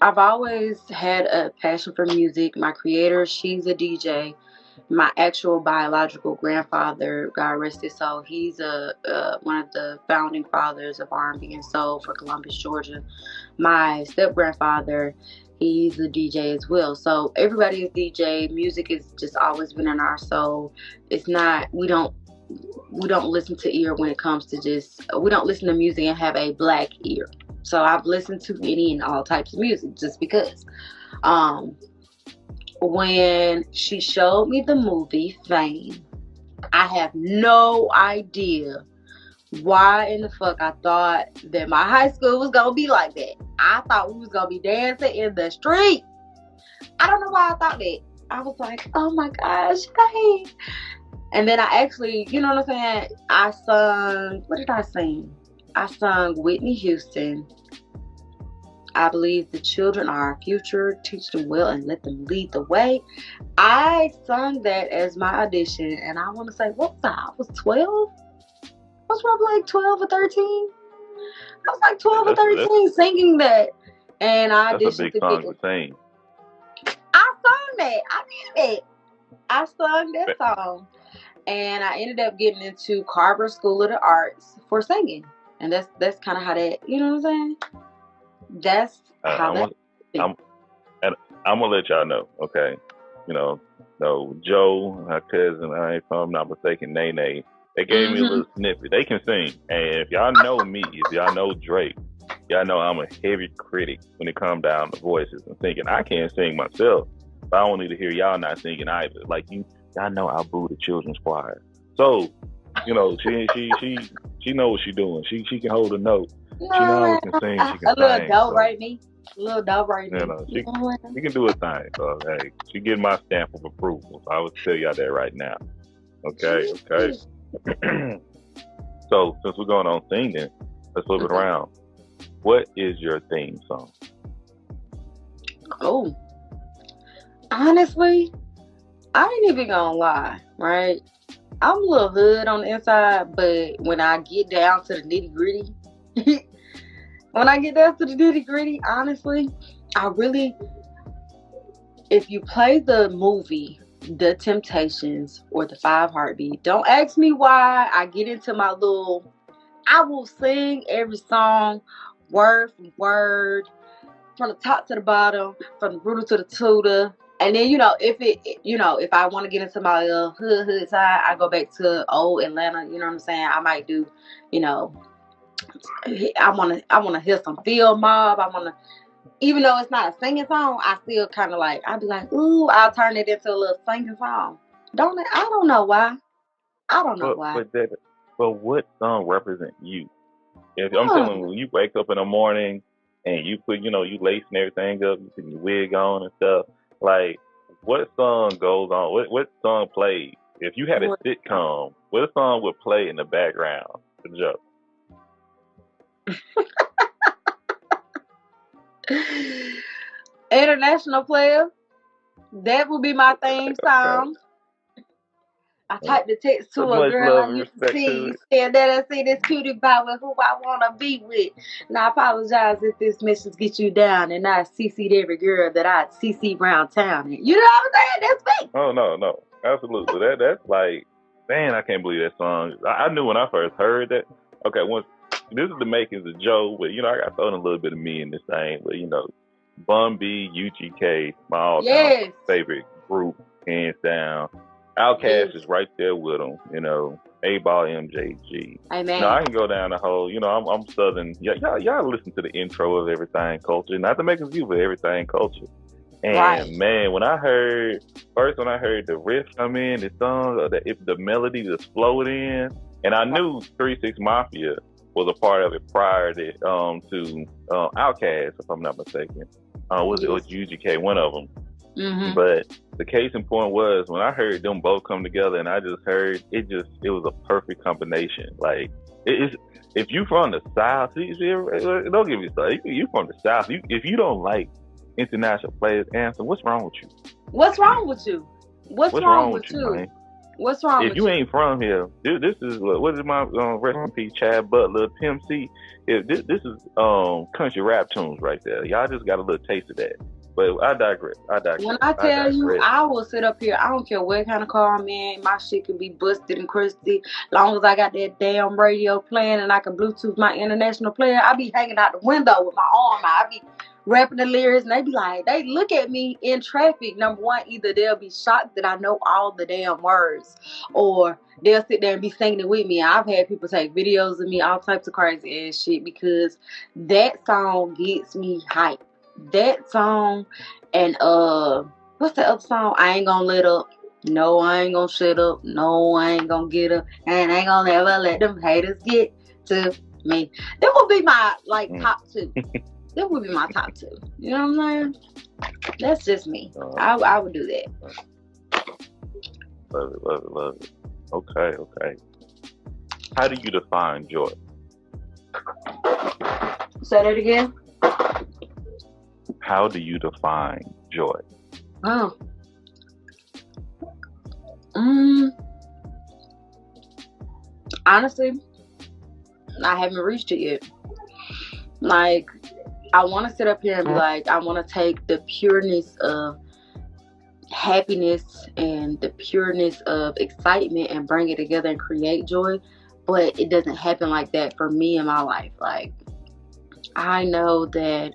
Speaker 2: I've always had a passion for music. My creator, she's a DJ. My actual biological grandfather, God rest his soul, he's one of the founding fathers of R&B and soul for Columbus, Georgia. My step grandfather, he's a DJ as well. So everybody is DJ. Music has just always been in our soul. It's not, we don't listen to ear when it comes to we don't listen to music and have a black ear. So I've listened to any and all types of music just because. When she showed me the movie Fame, I have no idea why in the fuck I thought that my high school was gonna be like that. I thought we was gonna be dancing in the street. I don't know why I thought that. I was like, oh my gosh, Fame. And then I actually, you know what I'm saying? I sung, what did I sing? I sung Whitney Houston. I believe the children are our future. Teach them well and let them lead the way. I sung that as my audition, and I want to say, what was I? I was 12? I was probably like 12 or 13. I was like 12 or 13 singing that. And I auditioned.
Speaker 1: That's a big song to sing.
Speaker 2: I sung that. I did it. I sung that song. And I ended up getting into Carver School of the Arts for singing. And that's kind of how that, you know what I'm saying? That's how that.
Speaker 1: I'm and I'm gonna let y'all know, okay? You know, so Joe, my cousin, if I'm not mistaken, Nene, they gave me a little snippet. They can sing, and if y'all know me, if y'all know Drake, y'all know I'm a heavy critic when it comes down to voices and singing. I can't sing myself, but I don't need to hear y'all not singing either. Like y'all know I boo the children's choir, so you know she knows what she's doing. She can hold a note. She knows can sing. She can
Speaker 2: a little
Speaker 1: sing.
Speaker 2: dope, right? Me. A little dope right
Speaker 1: You
Speaker 2: now.
Speaker 1: know, she can do a thing. So hey, she getting my stamp of approval. So I would tell y'all that right now. Okay. So since we're going on singing, let's flip it around. What is your theme song?
Speaker 2: Oh, honestly, I ain't even gonna lie, right? I'm a little hood on the inside, but when I get down to the nitty gritty, honestly, if you play the movie The Temptations or The Five Heartbeat, don't ask me why I get into my I will sing every song word for word, from the top to the bottom, from the rooter to the tutor. And then, if I want to get into my hood side, I go back to old Atlanta. You know what I'm saying? I might do, I want to hear some Field Mob. Even though it's not a singing song, I still kind of I'd be like, ooh, I'll turn it into a little singing song. I don't know why.
Speaker 1: But what song represents you? If I'm telling you, when you wake up in the morning and you put, you lacing everything up, you put your wig on and stuff, like, what song goes on? What song plays? If you had a sitcom, what song would play in the background? The joke.
Speaker 2: International Player. That would be my theme song. I typed the text to a girl I used to see. Said that I see this cutie pie with who I want to be with. And I apologize if this message gets you down and I CC'd every girl that I CC around town. You know what I'm saying? That's me.
Speaker 1: Oh, no. Absolutely. That's like, man, I can't believe that song. I knew when I first heard that. Okay, this is the makings of Joe, but, I got thrown a little bit of me in this thing. But, Bun B, UGK, my all-time favorite group, hands down. Outkast is right there with them, A-Ball, MJG.
Speaker 2: Amen.
Speaker 1: Now, I can go down the whole, I'm Southern. Y'all listen to the intro of Everything Culture, not to make a view, but Everything Culture. And man, when I heard the riff come in, the song, the melody just flowed in, and I knew 3-6 Mafia was a part of it prior to Outkast, if I'm not mistaken. Was UGK, one of them. Mm-hmm. But the case in point was when I heard them both come together, and I just heard it was a perfect combination. Like if you from the South, don't give me stuff. You from the South. If you don't like International Players Anthem, what's wrong with you?
Speaker 2: What's wrong with you? What's wrong with you, man? What's wrong
Speaker 1: if you ain't from here, this is what is my rest in peace, Chad Butler, Pimp C. This is country rap tunes right there. Y'all just got a little taste of that. But I digress. When
Speaker 2: I tell you, I will sit up here. I don't care what kind of car I'm in. My shit can be busted and crusty. Long as I got that damn radio playing and I can Bluetooth my international player, I be hanging out the window with my arm out. I be rapping the lyrics, and they look at me in traffic. Number one, either they'll be shocked that I know all the damn words, or they'll sit there and be singing it with me. I've had people take videos of me, all types of crazy ass shit, because that song gets me hyped. That song and what's the other song? I ain't gonna let up. No, I ain't gonna shut up. No, I ain't gonna get up. And I ain't gonna ever let them haters get to me. That would be my top two. That would be my top two. You know what I'm saying? That's just me. I would do that.
Speaker 1: Love it. Okay. How do you define joy?
Speaker 2: Say that again.
Speaker 1: How do you define joy?
Speaker 2: Oh. Honestly, I haven't reached it yet. I want to sit up here and be I want to take the pureness of happiness and the pureness of excitement and bring it together and create joy, but it doesn't happen like that for me in my life. Like, I know that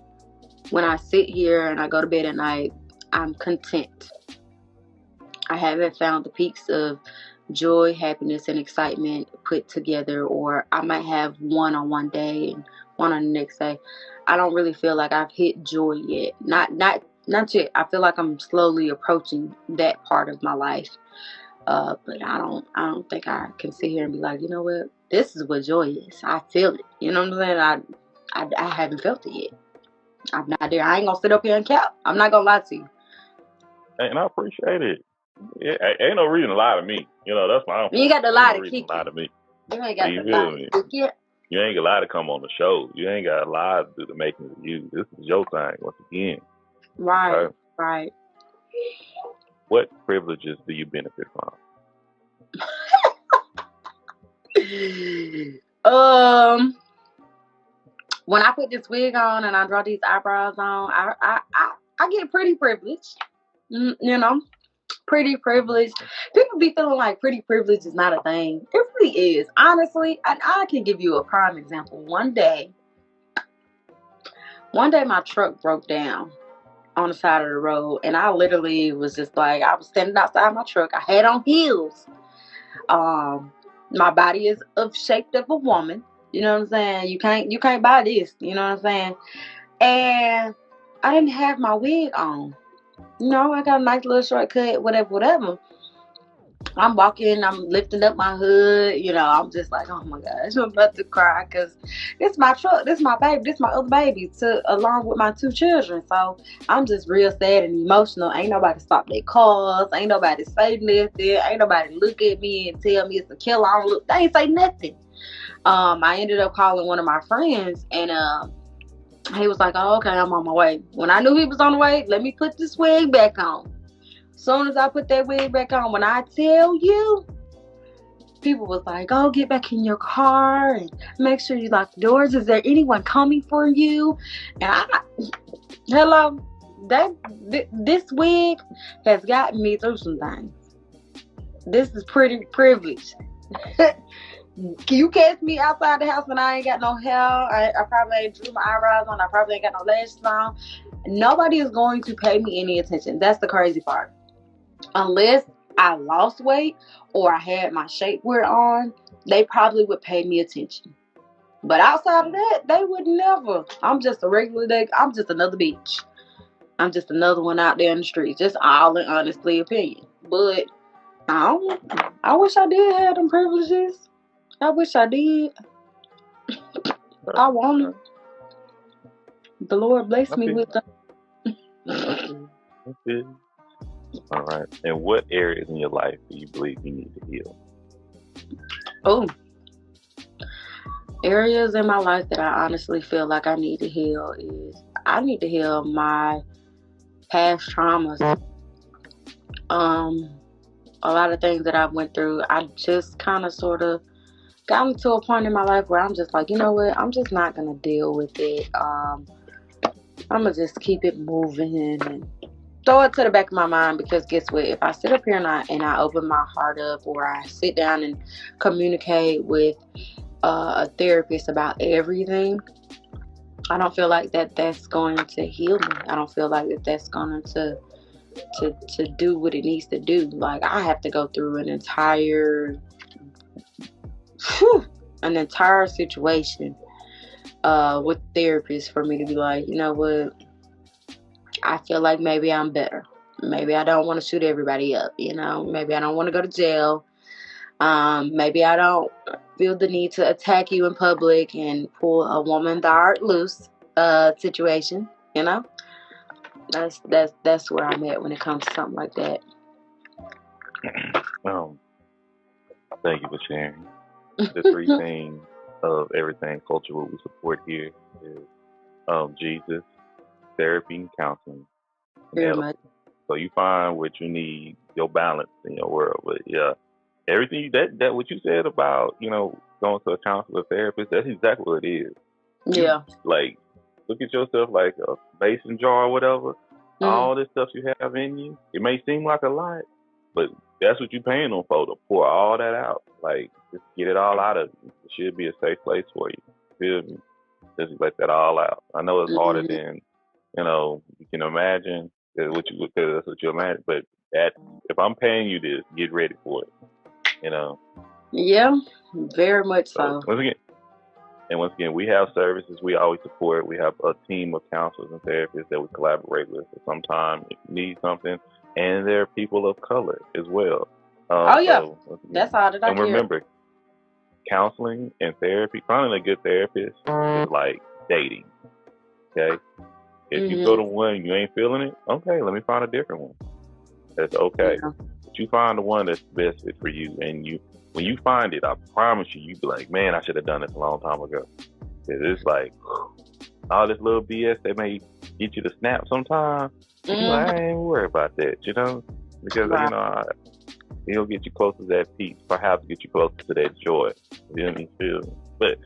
Speaker 2: when I sit here and I go to bed at night, I'm content. I haven't found the peaks of joy, happiness, and excitement put together, or I might have one on one day and one on the next day. I don't really feel like I've hit joy yet. Not yet. I feel like I'm slowly approaching that part of my life. But I don't think I can sit here and be like, you know what, this is what joy is. I feel it. You know what I'm saying? I haven't felt it yet. I'm not there. I ain't gonna sit up here and cap. I'm not gonna lie to you.
Speaker 1: And I appreciate it. Yeah, ain't no reason to lie to me. That's my own.
Speaker 2: You ain't got to
Speaker 1: Ain't
Speaker 2: lie
Speaker 1: no
Speaker 2: to
Speaker 1: reason
Speaker 2: kick
Speaker 1: to lie
Speaker 2: it.
Speaker 1: to me.
Speaker 2: You ain't got
Speaker 1: You
Speaker 2: to
Speaker 1: feel
Speaker 2: lie
Speaker 1: me?
Speaker 2: to kick it.
Speaker 1: You ain't got to come on the show. You ain't got to lie to do the making of you. This is your thing once again.
Speaker 2: Right,
Speaker 1: Okay?
Speaker 2: right.
Speaker 1: What privileges do you benefit from?
Speaker 2: When I put this wig on and I draw these eyebrows on, I get pretty privileged. Pretty privileged. People be feeling like pretty privilege is not a thing. It really is. Honestly, I can give you a prime example. One day my truck broke down on the side of the road, and I literally was just like, I was standing outside my truck. I had on heels. My body is of shape of a woman. You know what I'm saying? You can't buy this. You know what I'm saying? And I didn't have my wig on. I got a nice little shortcut, whatever. I'm walking, I'm lifting up my hood, I'm just like, oh my gosh, I'm about to cry because this my truck, this my baby, this my other baby, along with my 2 children. So I'm just real sad and emotional. Ain't nobody stop their cars, ain't nobody say nothing, ain't nobody look at me and tell me it's a killer. I don't look, they ain't say nothing. I ended up calling one of my friends, and he was like, oh, okay, I'm on my way. When I knew he was on the way, let me put this wig back on. Soon as I put that wig back on, when I tell you, people was like, oh, get back in your car and make sure you lock the doors. Is there anyone coming for you? And hello, this wig has gotten me through some things. This is pretty privileged. Can you catch me outside the house when I ain't got no hair? I probably ain't drew my eyebrows on. I probably ain't got no lashes on. Nobody is going to pay me any attention. That's the crazy part. Unless I lost weight or I had my shapewear on, they probably would pay me attention. But outside of that, they would never. I'm just a regular day. I'm just another bitch. I'm just another one out there in the streets. Just all in honestly opinion. But I wish I did have them privileges. I wish I did. I want them. The Lord bless me with them.
Speaker 1: Okay. All right. And what areas in your life do you believe you need to heal?
Speaker 2: Oh. Areas in my life that I honestly feel like I need to heal is I need to heal my past traumas. A lot of things that I've went through, I just kind of sort of gotten to a point in my life where I'm just like, you know what, I'm just not going to deal with it. I'm going to just keep it moving and throw it to the back of my mind, because guess what, if I sit up here and I open my heart up, or I sit down and communicate with a therapist about everything, I don't feel like that's going to heal me. I don't feel like that's going to do what it needs to do. Like, I have to go through an entire situation with therapists for me to be like, you know what, I feel like maybe I'm better. Maybe I don't want to shoot everybody up, maybe I don't want to go to jail. Maybe I don't feel the need to attack you in public and pull a woman dart loose situation. That's where I'm at when it comes to something like that.
Speaker 1: Thank you for sharing. The 3 things of everything culture what we support here is Jesus, therapy, and counseling.
Speaker 2: Very much.
Speaker 1: So you find what you need, your balance in your world. But yeah, everything that what you said about, going to a counselor, therapist, that's exactly what it is.
Speaker 2: Yeah.
Speaker 1: Like, look at yourself like a mason jar or whatever. all this stuff you have in you. It may seem like a lot, but that's what you're paying them for, to pour all that out. Like, just get it all out of you. It should be a safe place for you. Feel me? Just let that all out. I know it's harder than, you can imagine. That's what you imagine. But if I'm paying you this, get ready for it.
Speaker 2: Yeah, very much so.
Speaker 1: Once again, we have services we always support. We have a team of counselors and therapists that we collaborate with. So sometimes if you need something, and there are people of color as well.
Speaker 2: So, that's all that I
Speaker 1: And remember, counseling and therapy, finding a good therapist is like dating. Okay? If you go to one and you ain't feeling it, okay, let me find a different one. That's okay. Yeah. But you find the one that's best fit for you, and when you find it, I promise you be like, man, I should have done this a long time ago. It's like all this little BS that may get you to snap sometimes. I ain't worried about that, because it'll get you closer to that peace, perhaps get you closer to that joy. You feel me? But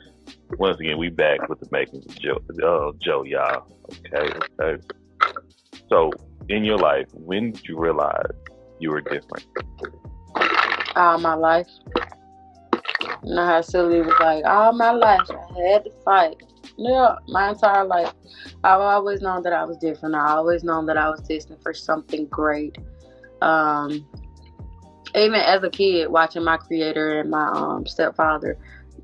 Speaker 1: once again, we back with the makings of Joe, y'all. Okay. So, in your life, when did you realize you were different?
Speaker 2: All my life. You know how silly it was, like, all my life I had to fight. Yeah, my entire life. I've always known that I was different. I always known that I was destined for something great. Even as a kid, watching my creator and my stepfather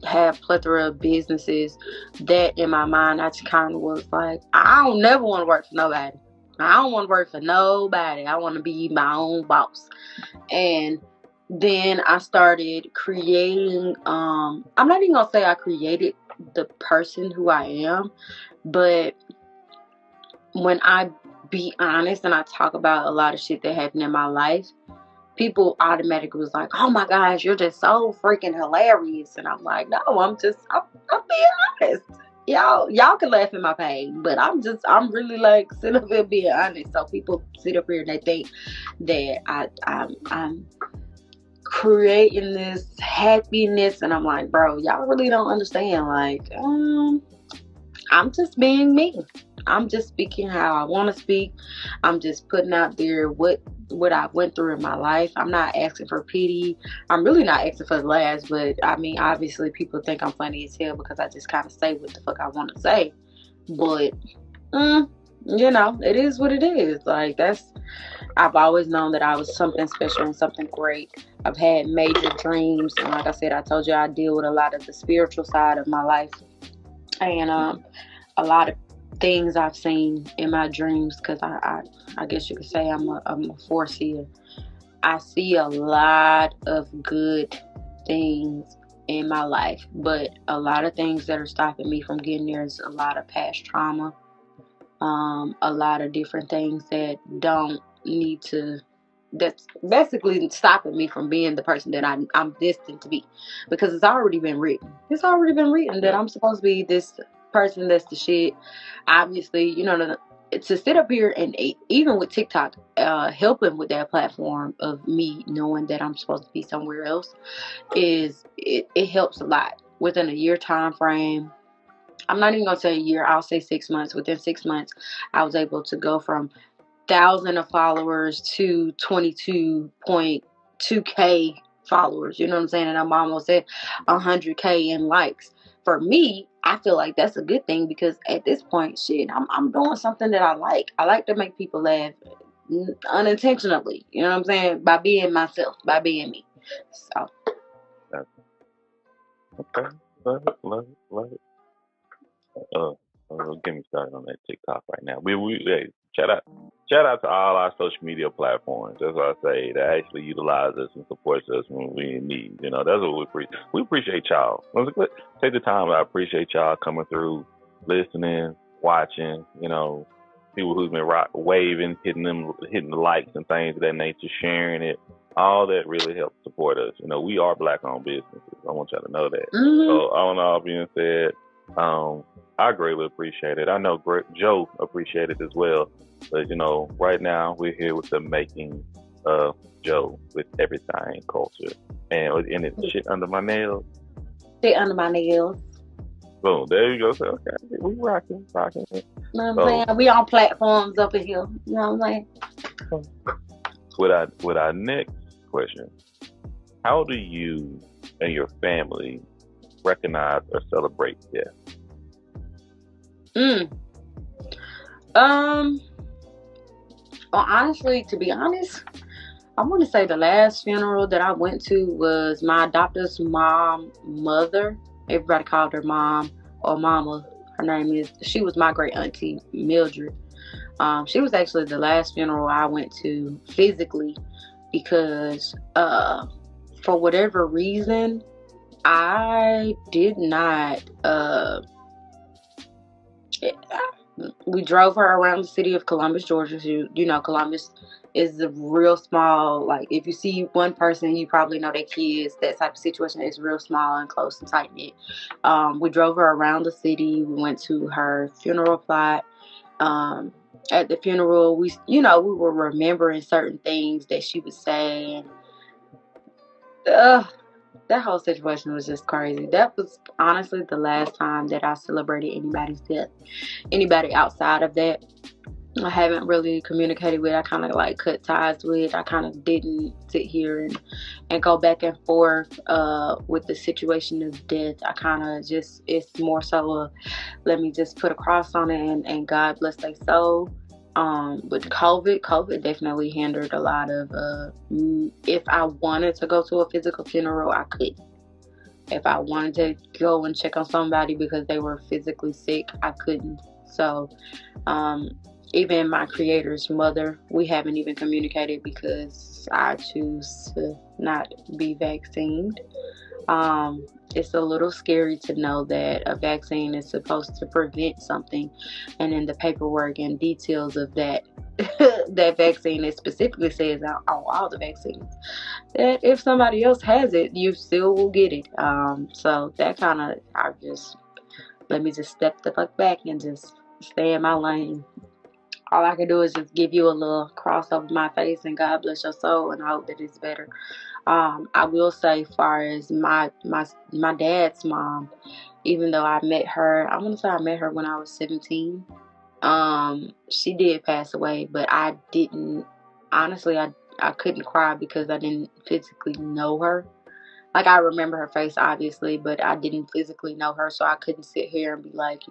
Speaker 2: have plethora of businesses, that in my mind, I just kind of was like, I don't never want to work for nobody. I don't want to work for nobody. I want to be my own boss. And then I started creating, I'm not even going to say I created the person who I am, but when I be honest and I talk about a lot of shit that happened in my life, people automatically was like, oh my gosh, you're just so freaking hilarious. And I'm like, no, I'm being honest. Y'all can laugh at my pain, but I'm really like sitting up here being honest. So people sit up here and they think that I'm creating this happiness, and I'm like, bro, y'all really don't understand. Like, I'm just being me. I'm just speaking how I want to speak. I'm just putting out there what I went through in my life. I'm not asking for pity. I'm really not asking for the laughs, but I mean, obviously people think I'm funny as hell because I just kind of say what the fuck I want to say. But, it is what it is. Like, I've always known that I was something special and something great. I've had major dreams. And like I said, I told you I deal with a lot of the spiritual side of my life. And a lot of things I've seen in my dreams, because I guess you could say I'm a foreseer. I see a lot of good things in my life, but a lot of things that are stopping me from getting there is a lot of past trauma, a lot of different things that don't need to, that's basically stopping me from being the person that I'm destined to be, because it's already been written that I'm supposed to be this person that's the shit. Obviously, to sit up here and even with TikTok helping with that platform of me knowing that I'm supposed to be somewhere else, it helps a lot. Within a year time frame, I'm not even gonna say a year, I'll say 6 months. Within 6 months, I was able to go from 1,000 of followers to 22.2k followers. You know what I'm saying? And I'm almost at 100k in likes. For me, I feel like that's a good thing, because at this point, shit, I'm doing something that I like. I like to make people laugh unintentionally. You know what I'm saying? By being myself, by being me. So.
Speaker 1: Okay. Love it. Get me started on that TikTok right now. We shout out to all our social media platforms. That's what I say, that actually utilize us and supports us when we in need. That's what we appreciate y'all. Take the time. I appreciate y'all coming through, listening, watching. People who's been waving, hitting the likes and things of that nature, sharing it. All that really helps support us. We are Black-owned businesses. I want y'all to know that.
Speaker 2: Mm-hmm.
Speaker 1: So, all being said, I greatly appreciate it. I know Joe appreciated it as well. But, right now we're here with the making of Joe with everything culture. And it's shit under my nails.
Speaker 2: Shit under my nails.
Speaker 1: Boom. There you go. So, okay, we rocking.
Speaker 2: You know what I'm
Speaker 1: So
Speaker 2: saying? We on platforms up in here. You know what I'm saying?
Speaker 1: with our next question, how do you and your family recognize or celebrate death?
Speaker 2: Mm. Well, honestly, to be honest, I want to say the last funeral that I went to was my adopted mother. Everybody called her mom or mama. Her name is, she was my great auntie, Mildred. She was actually the last funeral I went to physically because, for whatever reason, I did not, we drove her around the city of Columbus, Georgia. You know, Columbus is a real small, like, if you see one person, you probably know their kids. That type of situation is real small and close and tight knit. We drove her around the city. We went to her funeral plot. At the funeral, we were remembering certain things that she was saying. That whole situation was just crazy. That was honestly the last time that I celebrated anybody's death. Anybody outside of that, I haven't really communicated with. I kind of like cut ties with. I kind of didn't sit here and go back and forth with the situation of death. I kind of just, it's more so let me just put a cross on it and God bless their soul. With COVID definitely hindered a lot of, if I wanted to go to a physical funeral, I couldn't. If I wanted to go and check on somebody because they were physically sick, I couldn't. So, even my creator's mother, we haven't even communicated because I choose to not be vaccinated. It's a little scary to know that a vaccine is supposed to prevent something, and in the paperwork and details of that that vaccine, it specifically says on all the vaccines that if somebody else has it, you still will get it. So that kind of, let me just step the fuck back and just stay in my lane. All I can do is just give you a little cross over my face and God bless your soul, and I hope that it's better. I will say, far as my dad's mom, even though I met her, I want to say I met her when I was 17. She did pass away, but I didn't. Honestly, I couldn't cry because I didn't physically know her. Like, I remember her face, obviously, but I didn't physically know her, so I couldn't sit here and be like,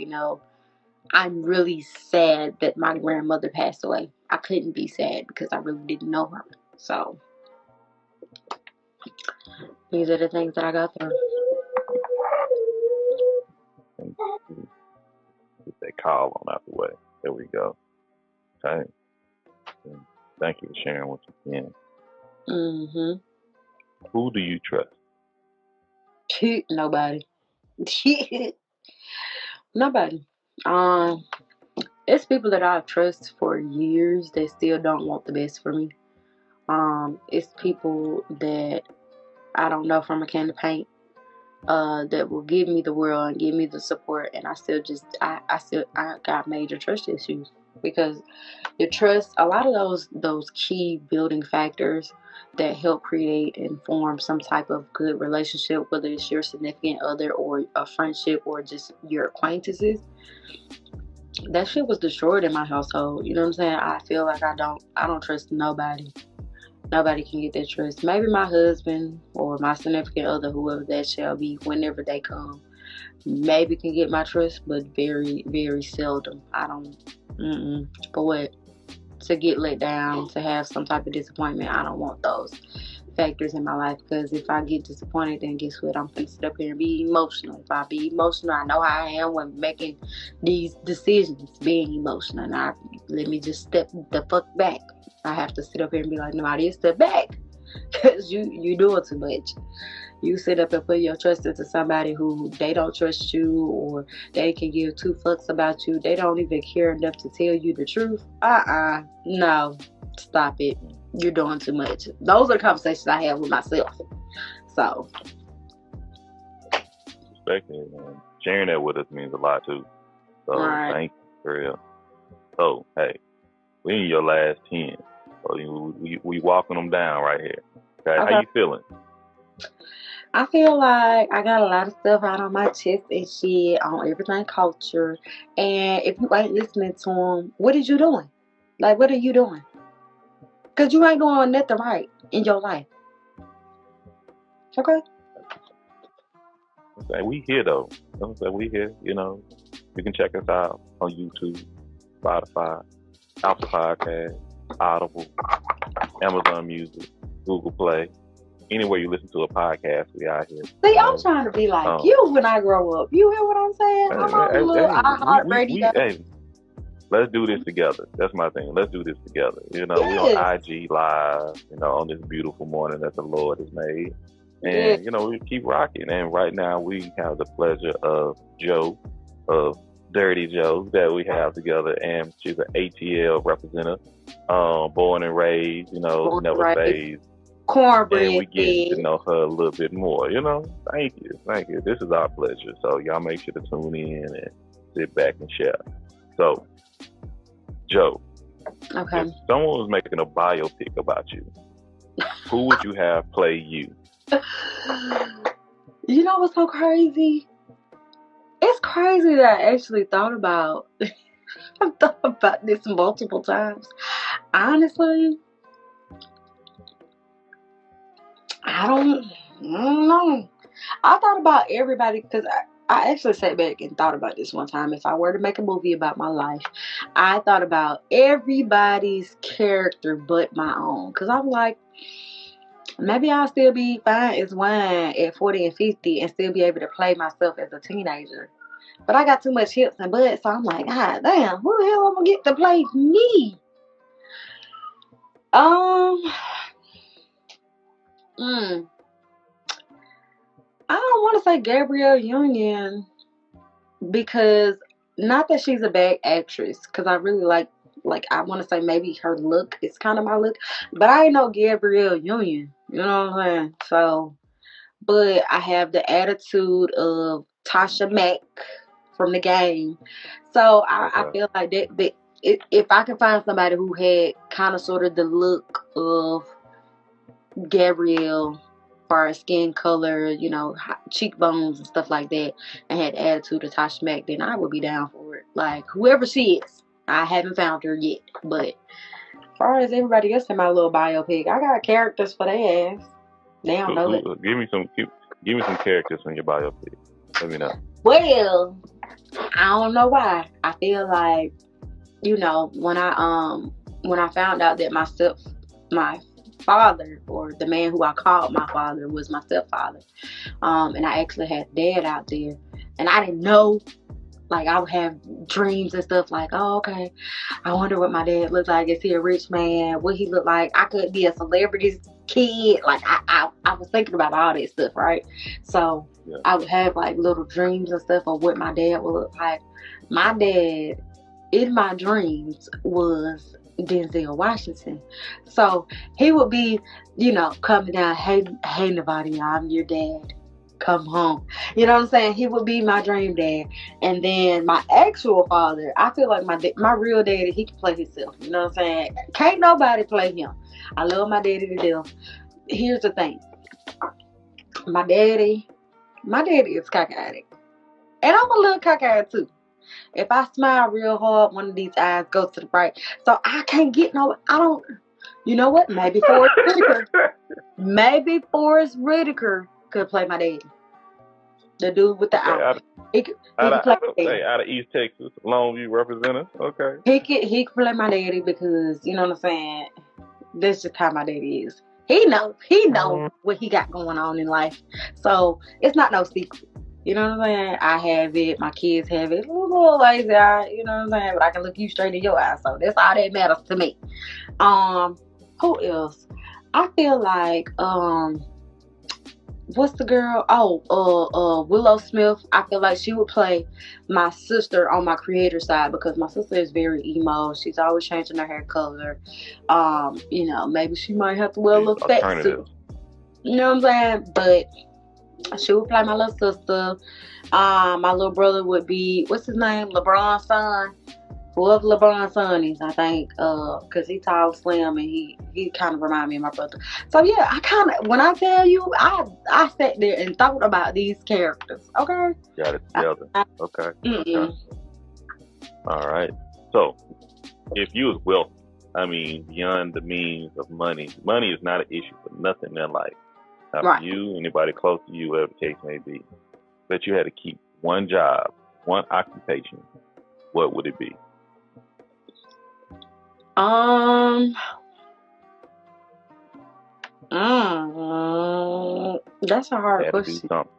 Speaker 2: I'm really sad that my grandmother passed away. I couldn't be sad because I really didn't know her. So these are the things that I go through.
Speaker 1: And get that call on out the way. There we go. Okay. And thank you for sharing what you can.
Speaker 2: Mm-hmm.
Speaker 1: Who do you trust?
Speaker 2: Nobody. Nobody. It's people that I've trusted for years that still don't want the best for me. It's people that I don't know from a can of paint, that will give me the world and give me the support, and I got major trust issues because your trust, a lot of those key building factors that help create and form some type of good relationship, whether it's your significant other or a friendship or just your acquaintances, that shit was destroyed in my household. You know what I'm saying? I feel like I don't trust nobody. Nobody can get that trust. Maybe my husband or my significant other, whoever that shall be, whenever they come, maybe can get my trust, but very, very seldom. I don't. For what? To get let down, to have some type of disappointment. I don't want those factors in my life, because if I get disappointed, then guess what? I'm gonna sit up here and be emotional. If I be emotional, I know how I am when making these decisions, being emotional. And let me just step the fuck back. I have to sit up here and be like, no, I didn't step back, because you doing too much. You sit up and put your trust into somebody who they don't trust you, or they can give two fucks about you. They don't even care enough to tell you the truth. No, stop it. You're doing too much. Those are the conversations I have with myself. So,
Speaker 1: Respecting and sharing that with us means a lot too. So
Speaker 2: right.
Speaker 1: Thank you for real. So hey, we in your last 10. So we walking them down right here. Okay, how you feeling?
Speaker 2: I feel like I got a lot of stuff out on my chest and shit on everything culture. And if you ain't listening to them, what is you doing? Like, what are you doing? Because you ain't doing nothing right in your life. Okay?
Speaker 1: I'm saying we here though. I'm saying we here. You know, you can check us out on YouTube, Spotify, Apple Podcast, Audible, Amazon Music, Google Play. Anywhere you listen to a podcast, we out here.
Speaker 2: See, I'm trying to be like you when I grow up. You hear what I'm saying? I'm on a little iHeartRadio.
Speaker 1: Hey, let's do this together. That's my thing. Let's do this together. You know, we on IG Live, you know, on this beautiful morning that the Lord has made. And, you know, we keep rocking. And right now we have the pleasure of Joe, of Dirty Joe, that we have together. And she's an ATL representative, born and raised, you know, never phased.
Speaker 2: Cornbread.
Speaker 1: And we get to know her a little bit more, you know. Thank you. This is our pleasure. So y'all make sure to tune in and sit back and share. So, Joe, if someone was making a biopic about you, who would you have play you?
Speaker 2: You know what's so crazy? It's crazy that I actually thought about I've thought about this multiple times. Honestly, I don't know. I thought about everybody because I actually sat back and thought about this one time. If I were to make a movie about my life, I thought about everybody's character but my own. Because I'm like, maybe I'll still be fine as wine at 40 and 50 and still be able to play myself as a teenager. But I got too much hips and butts, so I'm like, God damn, who the hell am I going to get to play me? I don't want to say Gabrielle Union because not that she's a bad actress, because I really like I want to say maybe her look is kind of my look, but I ain't no Gabrielle Union, you know what I'm saying? So, but I have the attitude of Tasha Mack from The Game, so I feel like that if I can find somebody who had kind of sort of the look of Gabrielle, as far as skin color, you know, cheekbones and stuff like that, and had the attitude of Tasha Mack, then I would be down for it. Like, whoever she is. I haven't found her yet, but as far as everybody else in my little biopic, I got characters for their ass. They don't know that.
Speaker 1: Give me some characters from your biopic. Let me know.
Speaker 2: Well, I don't know why. I feel like, you know, when I found out that my father, or the man who I called my father, was my stepfather, and I actually had dad out there, and I didn't know. Like, I would have dreams and stuff like, oh, okay, I wonder what my dad looked like. Is he a rich man? What he look like? I could be a celebrity's kid. Like, I was thinking about all that stuff, right? So I would have like little dreams and stuff of what my dad would look like. My dad, in my dreams, was Denzel Washington. So he would be, you know, coming down, hey Navadi, I'm your dad. Come home. You know what I'm saying? He would be my dream dad. And then my actual father, I feel like my real daddy, he can play himself. You know what I'm saying? Can't nobody play him. I love my daddy to death. Here's the thing. My daddy is cockeyed. And I'm a little cockeyed too. If I smile real hard, one of these eyes goes to the right. So I can't get you know what? Maybe Forrest Whitaker could play my daddy. The dude with the eye.
Speaker 1: Out of East Texas, Longview representative. Okay.
Speaker 2: He could play my daddy because, you know what I'm saying, that's just how my daddy is. He knows what he got going on in life. So it's not no secret. You know what I'm saying? I have it, my kids have it. A little lazy eye, you know what I'm saying? But I can look you straight in your eyes. So that's all that matters to me. Who else? I feel like what's the girl? Willow Smith. I feel like she would play my sister on my creator side because my sister is very emo. She's always changing her hair color. You know, maybe she might have to wear a little fat suit. You know what I'm saying? But she would play my little sister. My little brother would be, what's his name? LeBron's son. Four of LeBron's sons, I think, because he tall, slim, and he kind of remind me of my brother. So yeah, I kind of, when I tell you, I sat there and thought about these characters. Okay.
Speaker 1: Got it together. Okay.
Speaker 2: Mm-mm.
Speaker 1: All right. So, if you was wealthy, I mean, beyond the means of money is not an issue for nothing in life. Not
Speaker 2: Right.
Speaker 1: for you, anybody close to you, whatever the case may be. But you had to keep one job, one occupation. What would it be?
Speaker 2: That's a hard
Speaker 1: Had to do
Speaker 2: question.
Speaker 1: something.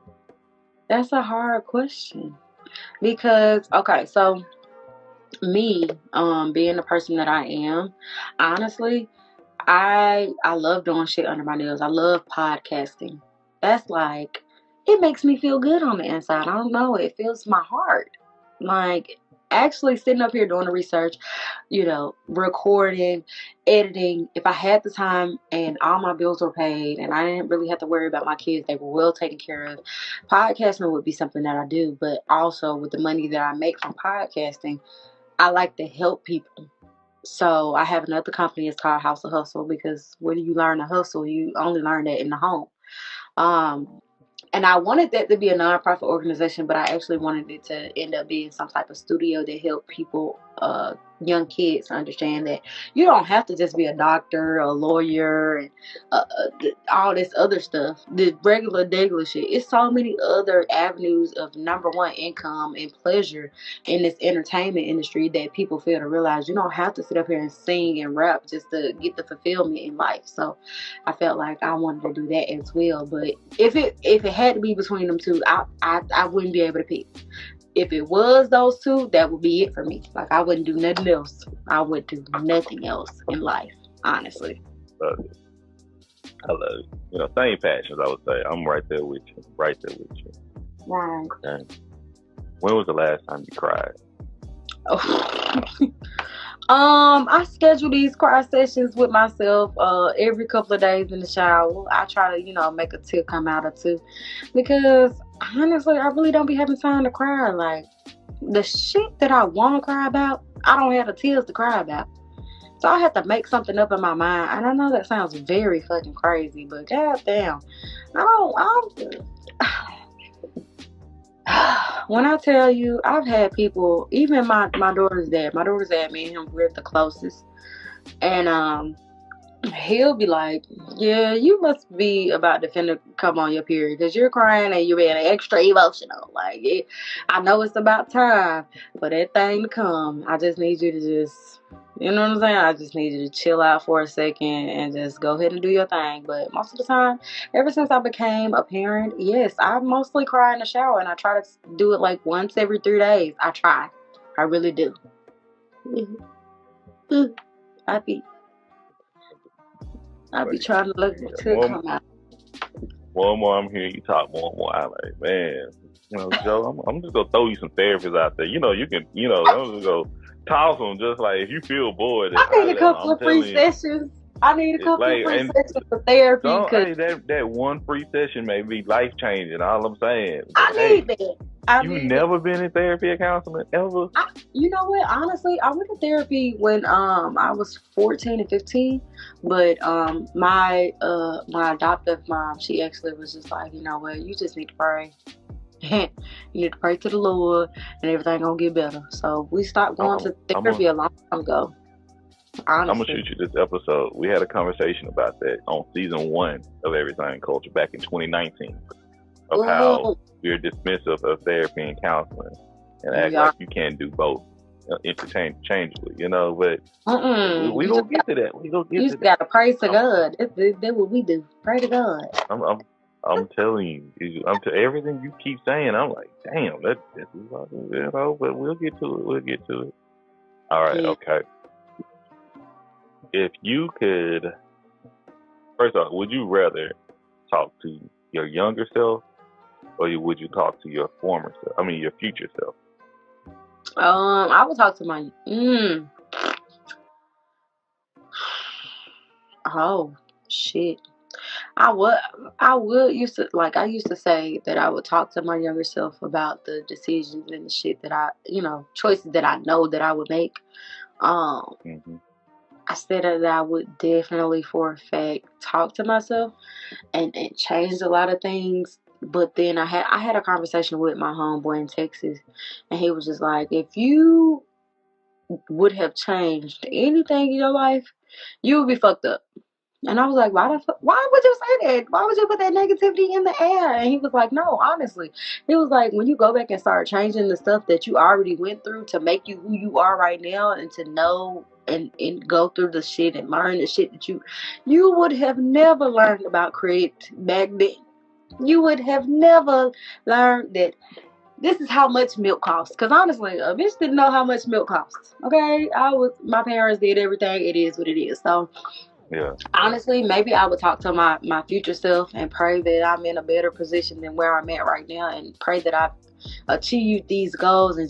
Speaker 2: That's a hard question because okay, so me, being the person that I am, honestly, I love doing shit under my nails. I love podcasting. That's like, it makes me feel good on the inside. I don't know. It fills my heart. Like, actually sitting up here doing the research, recording, editing. If I had the time and all my bills were paid and I didn't really have to worry about my kids, they were well taken care of, podcasting would be something that I do. But also with the money that I make from podcasting, I like to help people. So I have another company. It's called House of Hustle because where do you learn to hustle? You only learn that in the home. And I wanted that to be a nonprofit organization, but I actually wanted it to end up being some type of studio that helped people, young kids, understand that you don't have to just be a doctor, a lawyer, and all this other stuff. The regular shit. It's so many other avenues of number one income and pleasure in this entertainment industry that people fail to realize. You don't have to sit up here and sing and rap just to get the fulfillment in life. So I felt like I wanted to do that as well. But if it had to be between them two, I wouldn't be able to pick. If it was those two, that would be it for me. Like, I wouldn't do nothing else. I would do nothing else in life, honestly.
Speaker 1: Love it. I love it. Same passions, I would say. I'm right there with you. Right there with you.
Speaker 2: Right.
Speaker 1: Okay. When was the last time you cried?
Speaker 2: I schedule these cry sessions with myself every couple of days in the shower. I try to, make a tear come out or two, because honestly, I really don't be having time to cry. Like, the shit that I want to cry about, I don't have the tears to cry about. So I have to make something up in my mind. And I know that sounds very fucking crazy, but goddamn, when I tell you, I've had people, even my daughter's dad, me and him, we're the closest. And he'll be like, yeah, you must be about to finna come on your period because you're crying and you're being extra emotional. Like, I know it's about time for that thing to come. I just need you to just, you know what I'm saying? I just need you to chill out for a second and just go ahead and do your thing. But most of the time, ever since I became a parent, yes, I mostly cry in the shower, and I try to do it like once every 3 days. I try. I really do. I be trying to look to come out.
Speaker 1: More and more I'm hearing you talk, more and more I'm like, man, Joe, I'm just gonna throw you some therapists out there. You can, I'm just gonna toss them. Just like, if you feel bored,
Speaker 2: I need a couple of free sessions. I need a couple of free sessions for therapy.
Speaker 1: Hey, that one free session may be life changing. All I'm saying.
Speaker 2: I need that.
Speaker 1: You never been in therapy or counseling ever?
Speaker 2: You know what? Honestly, I went to therapy when I was 14 and 15. But my adoptive mom, she actually was just like, you know what? You just need to pray. You need to pray to the Lord, and everything gonna get better. So we stopped going to therapy a long time ago. Honestly. I'm
Speaker 1: gonna shoot you this episode. We had a conversation about that on season 1 of Everything Culture back in 2019 of how we're dismissive of therapy and counseling and act like you can't do both interchangeably, but we gonna get to that.
Speaker 2: You just gotta pray to God. That's what we do. Pray to God.
Speaker 1: I'm telling you, everything you keep saying. I'm like, damn, this is but we'll get to it. All right, okay. If you could, first off, would you rather talk to your younger self, or would you talk to your your future self?
Speaker 2: I would talk to my. Oh shit! I used to say that I would talk to my younger self about the decisions and the shit that choices that I know that I would make.
Speaker 1: Mm-hmm.
Speaker 2: I said that I would definitely, for a fact, talk to myself and change a lot of things. But then I had a conversation with my homeboy in Texas, and he was just like, if you would have changed anything in your life, you would be fucked up. And I was like, why would you say that? Why would you put that negativity in the air? And he was like, no, honestly. He was like, when you go back and start changing the stuff that you already went through to make you who you are right now, and to know and go through the shit and learn the shit that you would have never learned about create back then. You would have never learned that this is how much milk costs. Because honestly, a bitch didn't know how much milk costs. Okay? My parents did everything. It is what it is. So,
Speaker 1: yeah.
Speaker 2: Honestly, maybe I would talk to my future self and pray that I'm in a better position than where I'm at right now, and pray that I've achieved these goals, and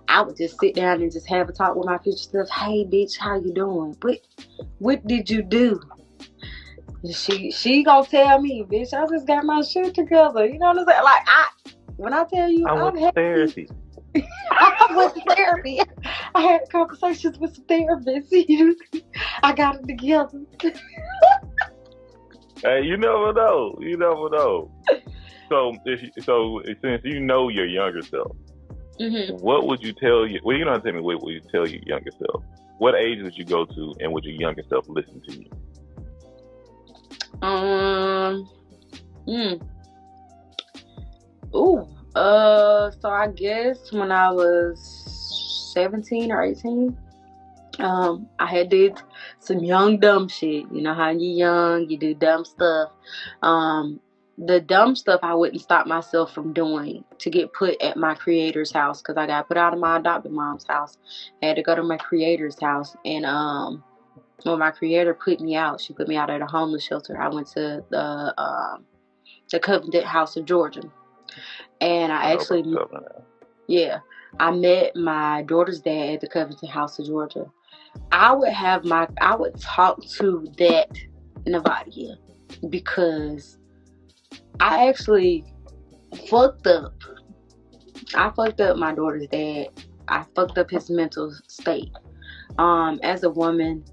Speaker 2: I would just sit down and just have a talk with my future self. Hey, bitch, how you doing? What did you do? She gonna tell me, bitch, I just got my shit together. You know what I'm saying? Like, when I tell you,
Speaker 1: I went to therapy.
Speaker 2: I went to therapy. I had conversations with some therapists. I got it together.
Speaker 1: Hey, you never know. You never know. So since you know your younger self,
Speaker 2: Mm-hmm.
Speaker 1: what would you tell you? Well, you don't have to tell me what would you tell your younger self. What age would you go to, and would your younger self listen to you?
Speaker 2: So I guess when I was 17 or 18, I had did some young dumb shit. You know how you're young, you do dumb stuff. The dumb stuff I wouldn't stop myself from doing to get put at my creator's house, because I got put out of my adopted mom's house. I had to go to my creator's house, and when my creator put me out, she put me out at a homeless shelter. I went to the Covenant House of Georgia. And I met my daughter's dad at the Covington House of Georgia. I would talk to that Nevada, because I actually fucked up. I fucked up my daughter's dad. I fucked up his mental state. As a woman,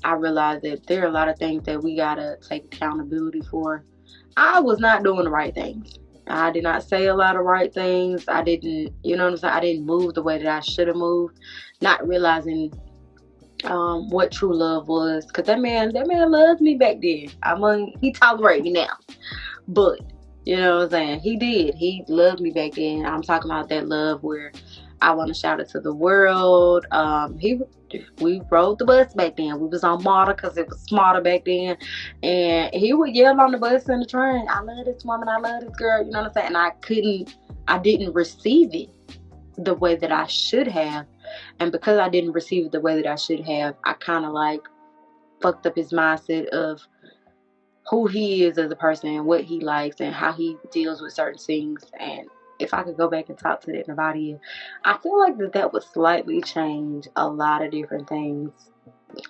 Speaker 2: I realized that there are a lot of things that we gotta take accountability for. I was not doing the right things. I did not say a lot of right things. I didn't, you know what I'm saying? I didn't move the way that I should have moved. Not realizing what true love was. Because that man loved me back then. He tolerated me now. But, you know what I'm saying? He did. He loved me back then. I'm talking about that love where I want to shout it to the world. We rode the bus back then. We was on MARTA because it was smarter back then. And he would yell on the bus and the train, I love this woman, I love this girl. You know what I'm saying? And I didn't receive it the way that I should have. And because I didn't receive it the way that I should have, I kind of like fucked up his mindset of who he is as a person and what he likes and how he deals with certain things. And if I could go back and talk to that Nevada, I feel like that would slightly change a lot of different things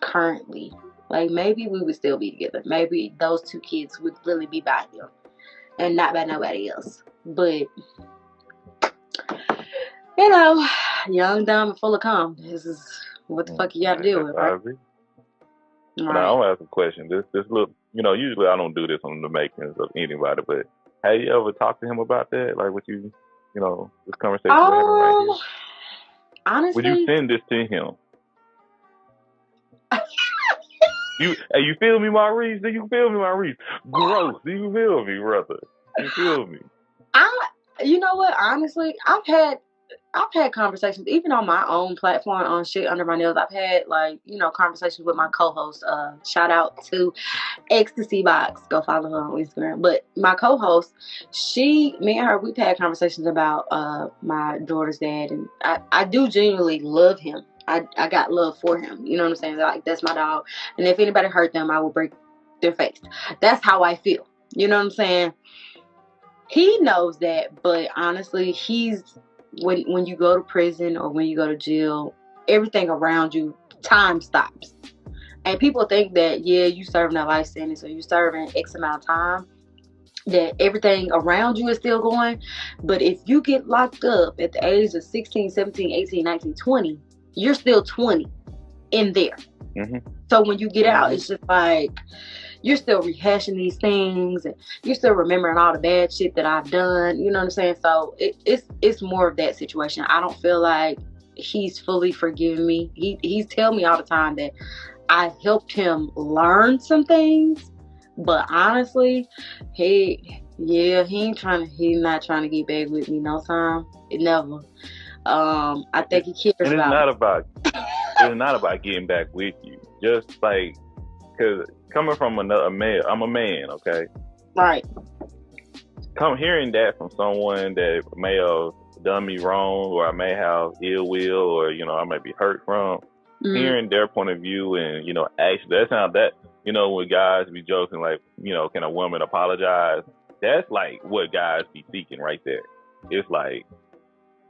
Speaker 2: currently. Like, maybe we would still be together. Maybe those two kids would really be by him and not by nobody else. But, you know, young, dumb, and full of cum. This is what the fuck you gotta deal with, right?
Speaker 1: Now, I want to ask a question. This look, usually I don't do this on the makings of anybody, but have you ever talked to him about that? Like, what this conversation we're having right here?
Speaker 2: Honestly,
Speaker 1: would you send this to him? You feel me, Maurice? Do you feel me, Maurice? Gross. Do you feel me, brother? You feel me?
Speaker 2: You know what? Honestly, I've had conversations, even on my own platform on Shit Under My Nails. I've had conversations with my co-host. Shout out to Ecstasy Box. Go follow her on Instagram. But my co-host, me and her, we've had conversations about my daughter's dad, and I do genuinely love him. I got love for him. You know what I'm saying? Like, that's my dog. And if anybody hurt them, I will break their face. That's how I feel. You know what I'm saying? He knows that, but honestly, when you go to prison or when you go to jail, everything around you, time stops. And people think that, yeah, you serving a life sentence or you serving X amount of time, that everything around you is still going. But if you get locked up at the age of 16, 17, 18, 19, 20, you're still 20 in there.
Speaker 1: Mm-hmm.
Speaker 2: So when you get out, it's just like you're still rehashing these things and you're still remembering all the bad shit that I've done. You know what I'm saying? So it's more of that situation. I don't feel like he's fully forgiven me. He's telling me all the time that I helped him learn some things, but honestly, he's not trying to get back with me no time. It never. I think he cares
Speaker 1: and
Speaker 2: about
Speaker 1: it's not about getting back with you. Just like, because coming from another male, I'm a man, okay?
Speaker 2: Right.
Speaker 1: Hearing that from someone that may have done me wrong, or I may have ill will, or I may be hurt from. Hearing their point of view, and actually, that's how that when guys be joking like, can a woman apologize? That's like what guys be seeking right there. It's like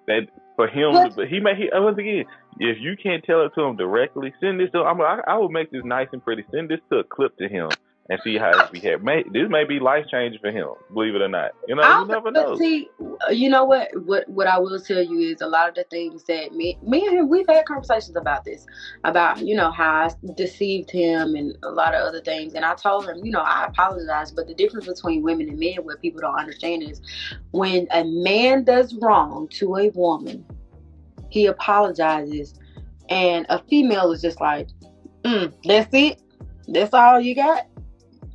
Speaker 1: that for him, but once again, if you can't tell it to him directly, send this to him. I would make this nice and pretty. Send this to a clip to him and see how he behave. This may be life changing for him, believe it or not. You never know.
Speaker 2: See, you know what I will tell you is a lot of the things that me and him, we've had conversations about this, about how I deceived him and a lot of other things. And I told him, I apologize, but the difference between women and men, what people don't understand, is when a man does wrong to a woman, he apologizes, and a female is just like, that's it, that's all you got.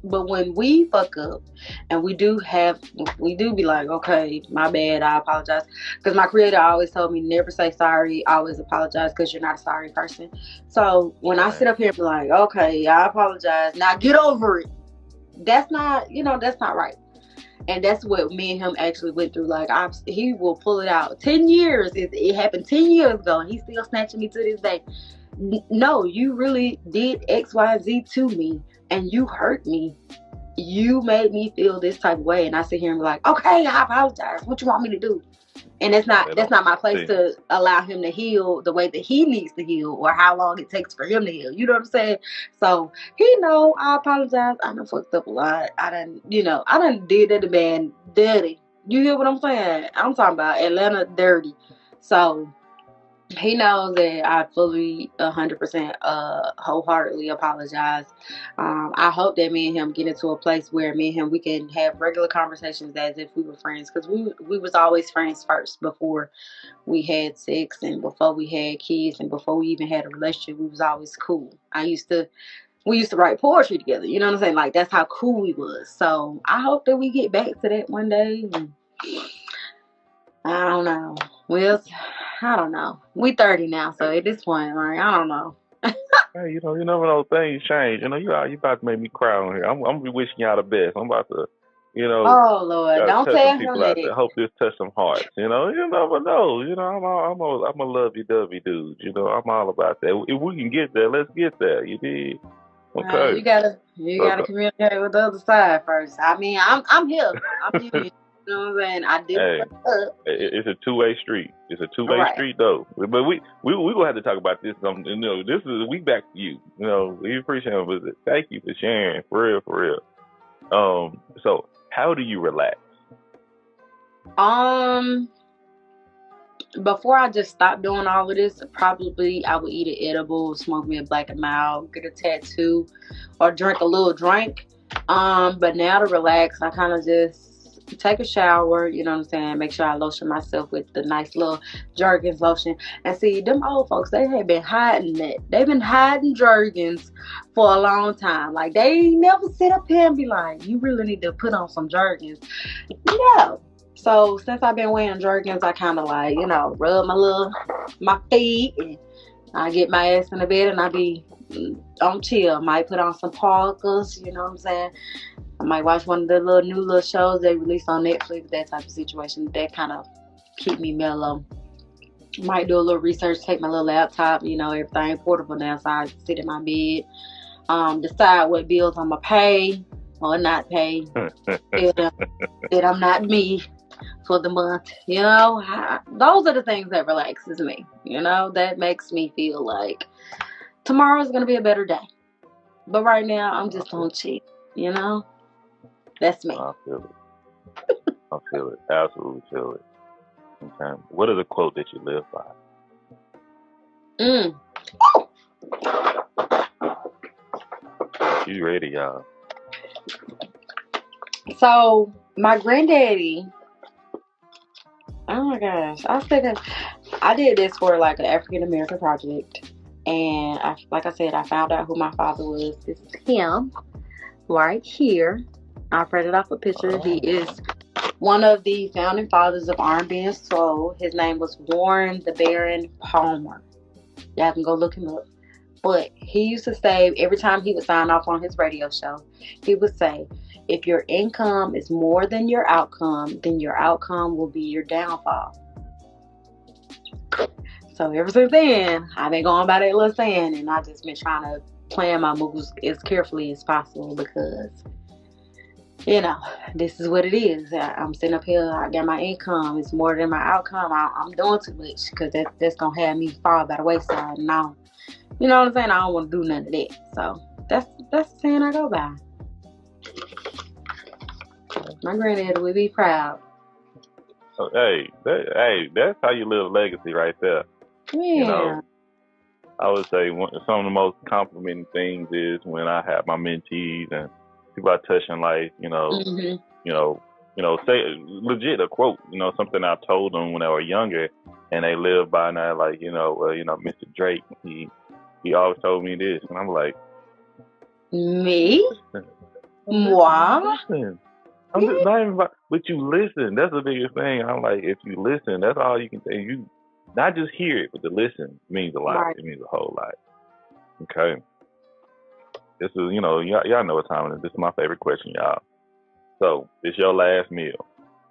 Speaker 2: But when we fuck up and we do be like, okay, my bad, I apologize. Because my creator always told me, never say sorry, always apologize, because you're not a sorry person. So when I sit up here and be like, okay, I apologize, now get over it, that's not right. And that's what me and him actually went through. Like, he will pull it out. 10 years, it happened 10 years ago, and he's still snatching me to this day. No, you really did X, Y, Z to me, and you hurt me. You made me feel this type of way, and I sit here and be like, okay, I apologize. What you want me to do? And that's not my place to allow him to heal the way that he needs to heal, or how long it takes for him to heal. You know what I'm saying? So he know I apologize. I done fucked up a lot. I done did that man dirty. You hear what I'm saying? I'm talking about Atlanta dirty. So he knows that I fully 100% wholeheartedly apologize. I hope that me and him get into a place where me and him, we can have regular conversations as if we were friends, because we was always friends first, before we had sex and before we had kids and before we even had a relationship. We was always cool. We used to write poetry together, you know what I'm saying? Like, that's how cool we was. So I hope that we get back to that one day. I don't know. Well, I don't know. We 30 now, so at this point, like, I don't know.
Speaker 1: Hey, you never know, things change. You about to make me cry on here. I'm gonna be wishing y'all the best. I'm about to,
Speaker 2: Oh Lord, don't tell him that.
Speaker 1: I hope this touch some hearts. You never know. I'm a lovey-dovey dude. I'm all about that. If we can get there, let's get there. You did. Okay.
Speaker 2: You gotta communicate with the other side first. I mean, I'm here. I'm here. You know what I'm saying? I did.
Speaker 1: It's a two-way street. It's a two-way street, though. But we gonna have to talk about this. This is we back to you. We appreciate it. But thank you for sharing, for real. So how do you relax?
Speaker 2: Before I just stopped doing all of this, probably I would eat an edible, smoke me a Black and Mild, get a tattoo, or drink a little drink. But now to relax, I kind of just take a shower, you know what I'm saying? Make sure I lotion myself with the nice little Jergens lotion. And see, them old folks, they have been hiding that. They've been hiding Jergens for a long time. Like, they never sit up here and be like, you really need to put on some Jergens. Yeah. So since I've been wearing Jergens, I kind of like, rub my feet, and I get my ass in the bed and I be on chill. Might put on some Parkers, you know what I'm saying? I might watch one of the new little shows they release on Netflix, that type of situation. That kind of keep me mellow. Might do a little research, take my little laptop, everything portable now, so I sit in my bed. Decide what bills I'm going to pay or not pay. That I'm not me for the month. Those are the things that relaxes me. That makes me feel like tomorrow's going to be a better day. But right now, I'm just on chill. You know, that's me.
Speaker 1: I feel it. I feel it. Absolutely feel it. Okay. What is a quote that you live by? You ready, y'all?
Speaker 2: So my granddaddy. Oh my gosh, I did this for like an African American project, and like I said, I found out who my father was. This is him right here. I printed off a picture. He is one of the founding fathers of R&B and soul. His name was Warren the Baron Palmer. Y'all can go look him up. But he used to say, every time he would sign off on his radio show, he would say, if your income is more than your outcome, then your outcome will be your downfall. So ever since then, I've been going by that little saying, and I've just been trying to plan my moves as carefully as possible because, you know, this is what it is. I'm sitting up here, I got my income, it's more than my outcome. I'm doing too much because that's going to have me fall by the wayside. And you know what I'm saying? I don't want to do none of that. So that's the saying I go by. My granddad would be proud.
Speaker 1: So, hey, that's how you live a legacy right there.
Speaker 2: Yeah.
Speaker 1: You know, I would say some of the most complimenting things is when I have my mentees and people I touch in life. Say legit a quote. Something I told them when they were younger, and they live by now. Like Mr. Drake, he always told me this, and I'm like,
Speaker 2: me? Wow.
Speaker 1: I'm just not even about, but you listen. That's the biggest thing. I'm like, if you listen, that's all you can say. You not just hear it, but to listen means a lot. Right. It means a whole lot. Okay. This is, y'all know what time it is. This is my favorite question, y'all. So, it's your last meal.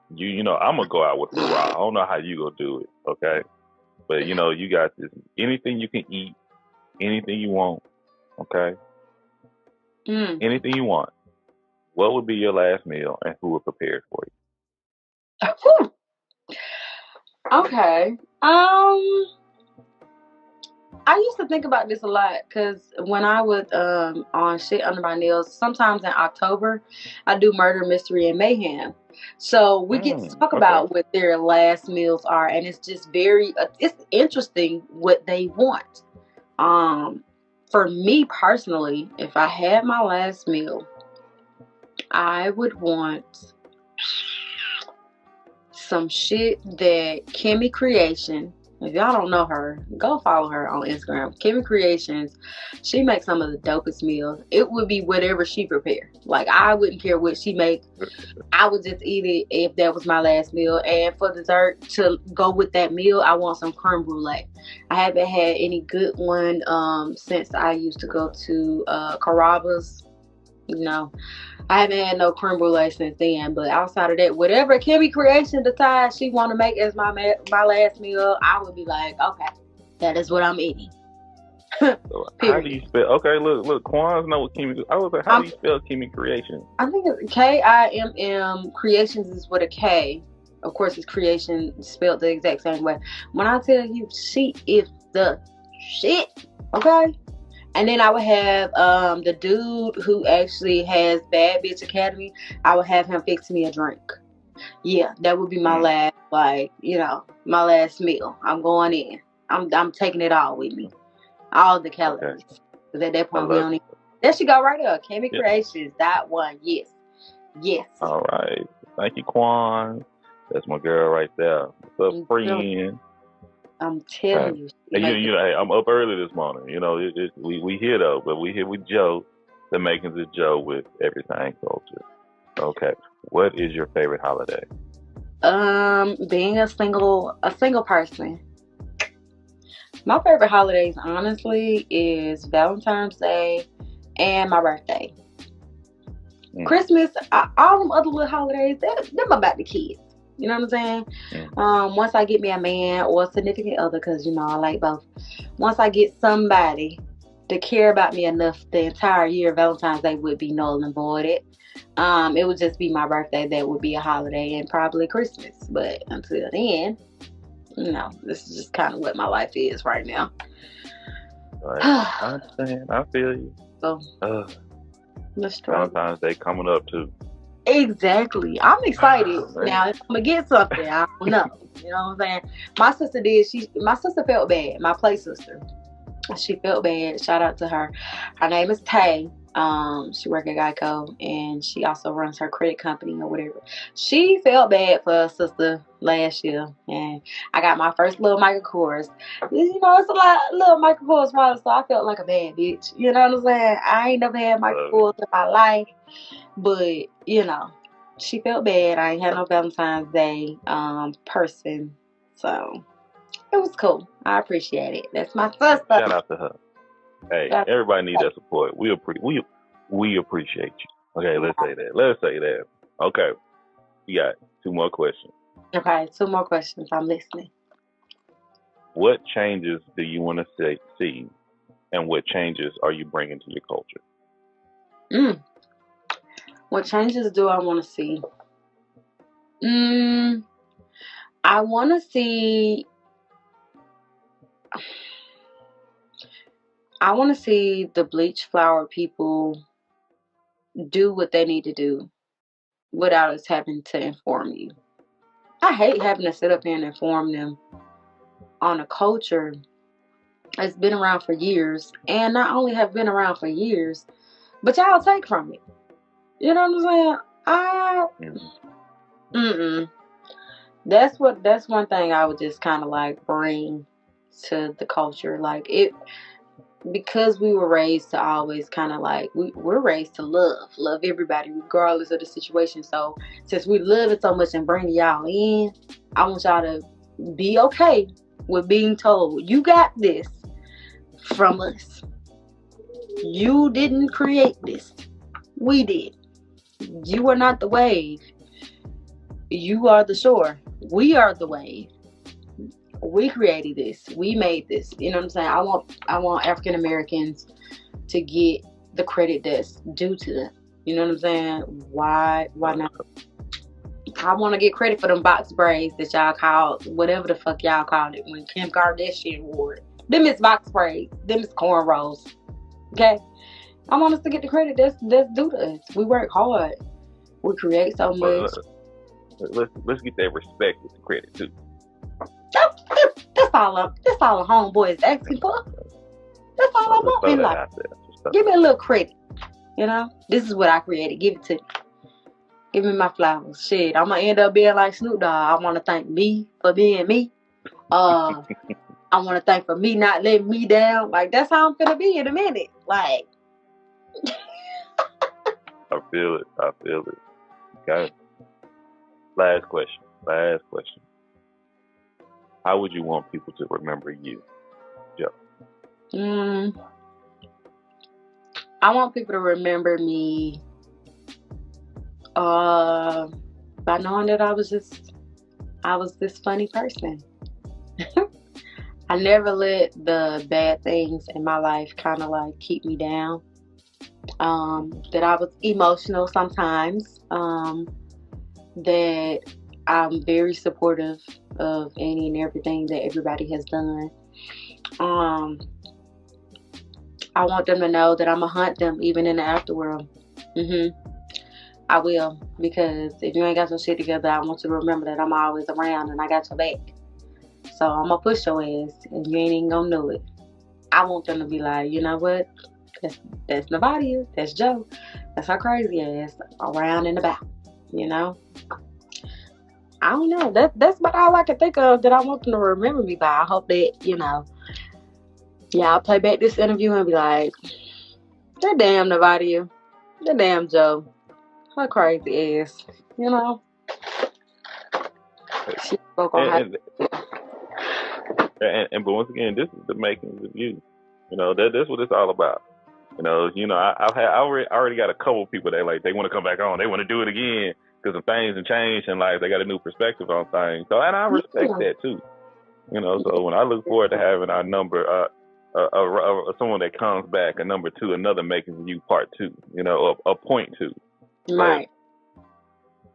Speaker 1: I'm gonna go out with the raw. I don't know how you gonna do it, okay? But you got this. Anything you can eat, anything you want, okay? Anything you want. What would be your last meal, and who would prepare it for you?
Speaker 2: Okay. I used to think about this a lot because when I was on Shit Under My Nails, sometimes in October, I do Murder, Mystery, and Mayhem. So we get to talk about what their last meals are, and it's just it's interesting what they want. For me personally, if I had my last meal, I would want some shit that Kimmy Creation. If y'all don't know her, go follow her on Instagram. Kimmy Creations, she makes some of the dopest meals. It would be whatever she prepared. Like, I wouldn't care what she makes. I would just eat it if that was my last meal. And for dessert, to go with that meal, I want some creme brulee. I haven't had any good one since I used to go to Carrabba's. I haven't had no creme brulee since then, but outside of that, whatever Kimmy Creation decides she want to make as my last meal, I would be like, okay, that is what I'm eating.
Speaker 1: So how do you spell? Okay, look, Quans know what Kimmy. I was like, how do you spell Kimmy Creation?
Speaker 2: I think it's Kimm. Creations is with a K. Of course, it's creation spelled the exact same way. When I tell you, she is the shit. Okay. And then I would have the dude who actually has Bad Bitch Academy. I would have him fix me a drink. Yeah, that would be my last, my last meal. I'm going in. I'm taking it all with me, all the calories. Because at that point we don't need. There she go right there. Kimmy Creations. That one. Yes.
Speaker 1: All right. Thank you, Quan. That's my girl right there. What's up, friend?
Speaker 2: I'm telling you.
Speaker 1: Hey, I'm up early this morning. We here though, but we here with Joe, the makings of Joe with everything culture. Okay, what is your favorite holiday?
Speaker 2: Being a single person. My favorite holidays, honestly, is Valentine's Day and my birthday. Christmas, all them other little holidays, them about the kids. You know what I'm saying? Once I get me a man or a significant other, because, I like both. Once I get somebody to care about me enough, the entire year, Valentine's Day would be null and voided. It would just be my birthday that would be a holiday, and probably Christmas. But until then, this is just kind of what my life is right now.
Speaker 1: Right. I understand. I feel you.
Speaker 2: So
Speaker 1: Uh,
Speaker 2: the struggle.
Speaker 1: Valentine's Day coming up too.
Speaker 2: Exactly. I'm excited.
Speaker 1: Man.
Speaker 2: Now if I'm gonna get something, I don't know. You know what I'm saying? My sister did. My sister felt bad. My play sister. She felt bad. Shout out to her. Her name is Tay. She works at Geico, and she also runs her credit company or whatever. She felt bad for her sister last year, and I got my first little Michael Kors. You know, it's a lot little Michael Kors products, so I felt like a bad bitch. You know what I'm saying? I ain't never had Michael Kors in my life, but you know, she felt bad. I ain't had no Valentine's Day person, so it was cool. I appreciate it. That's my sister.
Speaker 1: Shout out to her. Hey, everybody need that support. We appreciate you. Okay, let's say that. Okay, we got 2 more questions.
Speaker 2: Okay, 2 more questions. I'm listening.
Speaker 1: What changes do you want to see, and what changes are you bringing to your culture?
Speaker 2: What changes do I want to see? I want to see. I want to see the bleach flower people do what they need to do without us having to inform you. I hate having to sit up here and inform them on a culture that's been around for years, and not only have been around for years, but y'all take from it. You know what I'm saying? That's one thing I would just kind of like bring to the culture, like it. Because we were raised to always kind of like we're raised to love everybody regardless of the situation. So since we love it so much and bring y'all in, I want y'all to be okay with being told you got this from us. You didn't create this, we did. You are not the wave, you are the shore. We are the wave. We created this. We made this. You know what I'm saying? I want African Americans to get the credit that's due to them. You know what I'm saying? Why not? I want to get credit for them box braids that y'all called whatever the fuck y'all called it when Kim Kardashian wore it. Them is box braids. Them is cornrows. Okay? I want us to get the credit that's due to us. We work hard. We create so much.
Speaker 1: Let's get that respect with the credit too.
Speaker 2: That's all a homeboy is asking for. That's all I want in life. Give me a little credit. You know, this is what I created. Give it to me. Give me my flowers. Shit, I'm gonna end up being like Snoop Dogg. I want to thank me for being me. I want to thank for me not letting me down. Like that's how I'm gonna be in a minute. Like,
Speaker 1: I feel it. Okay. Last question. How would you want people to remember you, Joe?
Speaker 2: I want people to remember me by knowing that I was this funny person. I never let the bad things in my life kind of like keep me down. That I was emotional sometimes. That I'm very supportive of any and everything that everybody has done. I want them to know that I'm going to hunt them even in the afterworld. I will, because if you ain't got some shit together, I want you to remember that I'm always around and I got your back. So I'm going to push your ass and you ain't even going to know it. I want them to be like, you know what? That's Navadia. That's Joe. That's her crazy ass around and about. You know? I don't know. That's about all I can think of that I want them to remember me by. I hope that, you know, I'll play back this interview and be like, that damn Navadia. That damn Joe. Her crazy ass. You know? She spoke on
Speaker 1: but once again, this is the makings of you. You know, that's what it's all about. I already got a couple people that like they want to come back on. They want to do it again because of things and change in life. They got a new perspective on things. So, and I respect that too. You know, so when I look forward to having our number, someone that comes back, a number 2, another Makings of You part 2. You know, a point 2.
Speaker 2: Right.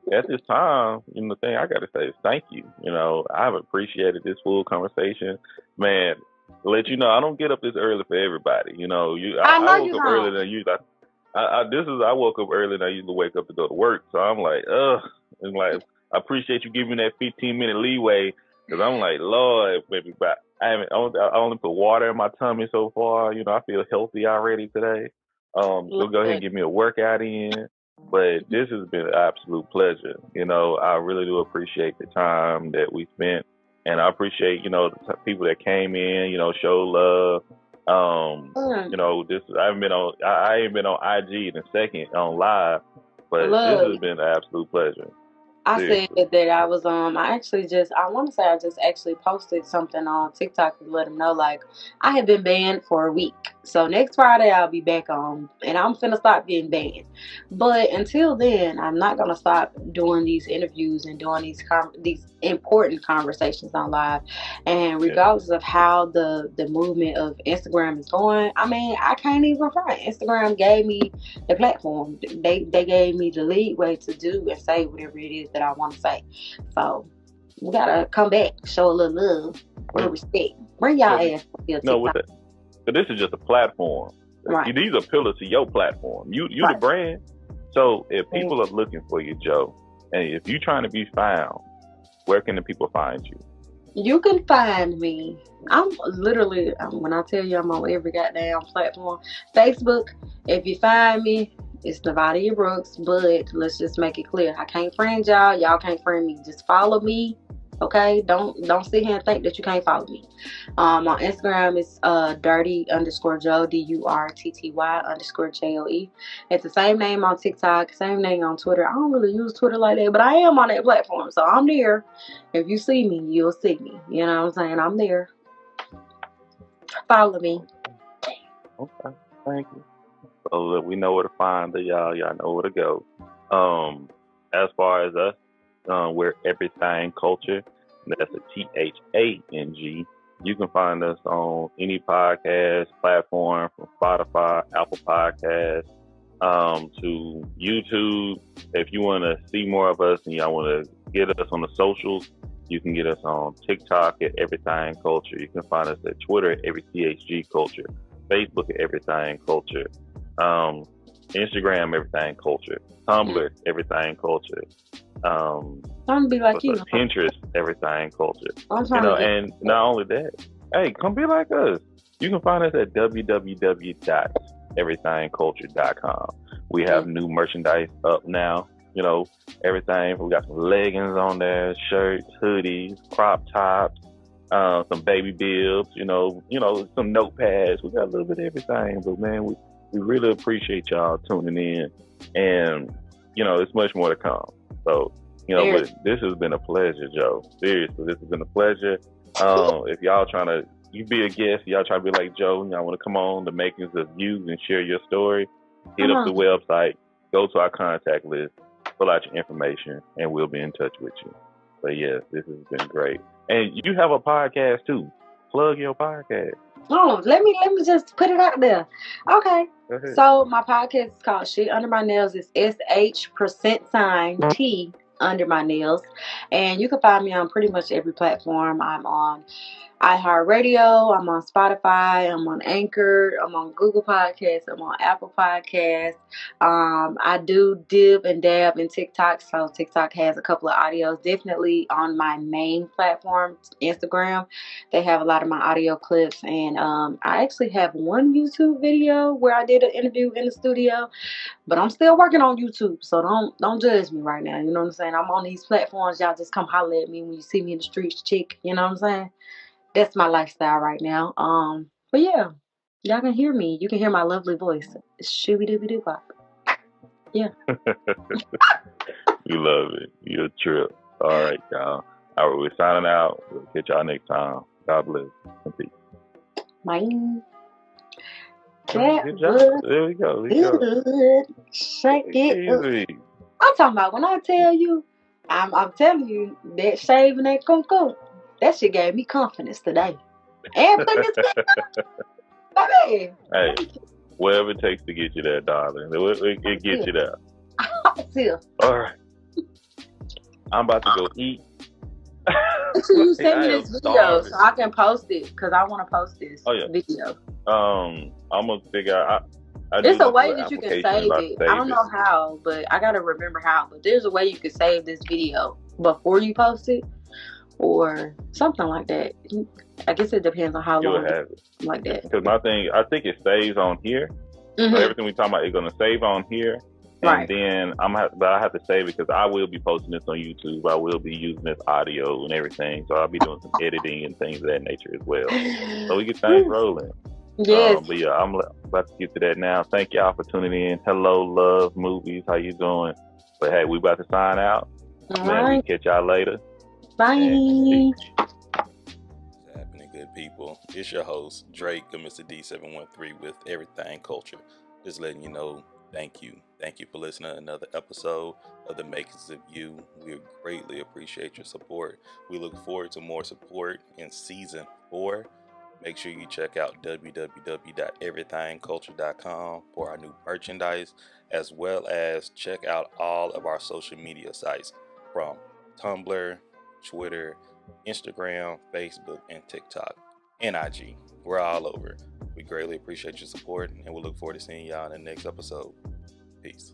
Speaker 1: But at this time, you know, the thing I got to say is thank you. You know, I've appreciated this full conversation, man. let you know I don't get up this early for everybody. You know,
Speaker 2: I know
Speaker 1: I
Speaker 2: you
Speaker 1: woke up earlier
Speaker 2: don't.
Speaker 1: than you. I woke up earlier than I usually wake up to go to work. So I'm like, ugh. And like, I appreciate you giving me that 15-minute leeway because I'm like, Lord, baby, but I only put water in my tummy so far. You know, I feel healthy already today. So go ahead and
Speaker 2: Look,
Speaker 1: give me a workout in. But this has been an absolute pleasure. You know, I really do appreciate the time that we spent, and I appreciate the people that came in. You know, show love.
Speaker 2: mm,
Speaker 1: This I ain't been on IG in a second on live, but this
Speaker 2: look.
Speaker 1: has been an absolute pleasure.
Speaker 2: I said
Speaker 1: Seriously.
Speaker 2: that I was I want to say I just actually posted something on TikTok to let them know like I have been banned for a week. So next Friday I'll be back on and I'm finna stop getting banned. But until then, I'm not gonna stop doing these interviews and doing these important conversations on live. And
Speaker 1: Yeah.
Speaker 2: regardless of how the movement of Instagram is going, I mean I can't even front. Instagram gave me the platform. They gave me the lead way to do and say whatever it is that I want to say. So we gotta come back, show a little love, a little respect. Bring y'all
Speaker 1: But
Speaker 2: ass to your
Speaker 1: no, with
Speaker 2: TikTok.
Speaker 1: that, but this is just a platform.
Speaker 2: Right.
Speaker 1: These are pillars to your platform. You the
Speaker 2: Right.
Speaker 1: brand. So if people are looking for you, Joe, and if you're trying to be found, where can the people find you?
Speaker 2: You can find me. I'm literally, when I tell you I'm on every goddamn platform. Facebook, if you find me, it's Nevadia Brooks, but let's just make it clear. I can't friend y'all. Y'all can't friend me. Just follow me. Okay? Don't sit here and think that you can't follow me. On Instagram, it's dirty_Joe, DURTTY_JOE. It's the same name on TikTok, same name on Twitter. I don't really use Twitter like that, but I am on that platform, so I'm there. If you see me, you'll see me. You know what I'm saying? I'm there. Follow me.
Speaker 1: Okay, thank you. So look, we know where to find the y'all. Y'all know where to go. As far as us, we're Everything Culture. That's a THANG. You can find us on any podcast platform from Spotify, Apple Podcasts, to YouTube. If you want to see more of us and y'all want to get us on the socials, you can get us on TikTok at Everything Culture. You can find us at Twitter at EveryTHG Culture, Facebook at Everything Culture, Instagram Everything Culture, Tumblr Everything Culture,
Speaker 2: I'm trying to be like you.
Speaker 1: Pinterest Everything Culture.
Speaker 2: I'm trying to get.
Speaker 1: And not only that, hey, come be like us. You can find us at www.everythingculture.com. We have new merchandise up now. You know, everything. We got some leggings on there, shirts, hoodies, crop tops, some baby bibs. Some notepads. We got a little bit of everything. But man, we really appreciate y'all tuning in, and it's much more to come. So but this has been a pleasure, Joe. Seriously, this has been a pleasure. If y'all you be a guest, y'all try to be like Joe, and y'all want to come on the makings of you and share your story, hit up the website, go to our contact list, fill out your information, and we'll be in touch with you. But yes, this has been great. And you have a podcast too. Plug your podcast.
Speaker 2: Oh, let me just put it out there. Okay. So my podcast is called Shit Under My Nails. It's SH%T under my nails. And you can find me on pretty much every platform. I'm on iHeartRadio, I'm on Spotify, I'm on Anchor, I'm on Google Podcasts, I'm on Apple Podcasts. I do dib and dab in TikTok, so TikTok has a couple of audios. Definitely on my main platform, Instagram, they have a lot of my audio clips, and I actually have one YouTube video where I did an interview in the studio, but I'm still working on YouTube, so don't judge me right now. You know what I'm saying? I'm on these platforms. Y'all just come holler at me when you see me in the streets, chick. You know what I'm saying? That's my lifestyle right now. But yeah, y'all can hear me. You can hear my lovely voice. Shooby dooby doo bop. Yeah.
Speaker 1: We love it. You're a trip. All right, y'all. All right, we're signing out. We'll catch y'all next time. God bless. And peace.
Speaker 2: Mine.
Speaker 1: Good job. There we go.
Speaker 2: Good. Shake it up. I'm talking about when I tell you, I'm telling you that shaving that cum, that shit gave me confidence today. And putting this baby.
Speaker 1: Hey, whatever it takes to get you there, darling. It gets you there.
Speaker 2: Still.
Speaker 1: All right. I'm about to go eat.
Speaker 2: Make sure you send
Speaker 1: I
Speaker 2: me
Speaker 1: am
Speaker 2: this video
Speaker 1: starving.
Speaker 2: so I can post it because I want to post this
Speaker 1: Oh yeah.
Speaker 2: video.
Speaker 1: I'm gonna figure out. I do
Speaker 2: It's a
Speaker 1: know
Speaker 2: way
Speaker 1: through an
Speaker 2: that you can
Speaker 1: application
Speaker 2: save
Speaker 1: I
Speaker 2: it. I
Speaker 1: save
Speaker 2: don't
Speaker 1: it.
Speaker 2: know how, but I gotta remember how. But there's a way you can save this video before you post it, or something like that. I guess it depends on how
Speaker 1: You will
Speaker 2: long
Speaker 1: have it.
Speaker 2: like that.
Speaker 1: Because my thing, I think it saves on here. So everything we talking about is gonna save on here. And
Speaker 2: Right.
Speaker 1: then but I have to save it because I will be posting this on YouTube. I will be using this audio and everything. So I'll be doing some editing and things of that nature as well. So we get things rolling.
Speaker 2: Yes.
Speaker 1: But yeah, I'm about to get to that now. Thank y'all for tuning in. Hello, love movies. How you doing? But hey, we about to sign out.
Speaker 2: All
Speaker 1: Man,
Speaker 2: right.
Speaker 1: we catch y'all later.
Speaker 2: Bye.
Speaker 1: What's
Speaker 4: happening, good people? It's your host, Drake of Mr. D713 with Everything Culture. Just letting you know, thank you. Thank you for listening to another episode of The Makings of You. We greatly appreciate your support. We look forward to more support in season 4. Make sure you check out www.everythingculture.com for our new merchandise, as well as check out all of our social media sites from Tumblr, Twitter, Instagram, Facebook, and TikTok, and IG. We're all over. We greatly appreciate your support, and we'll look forward to seeing y'all in the next episode. Peace.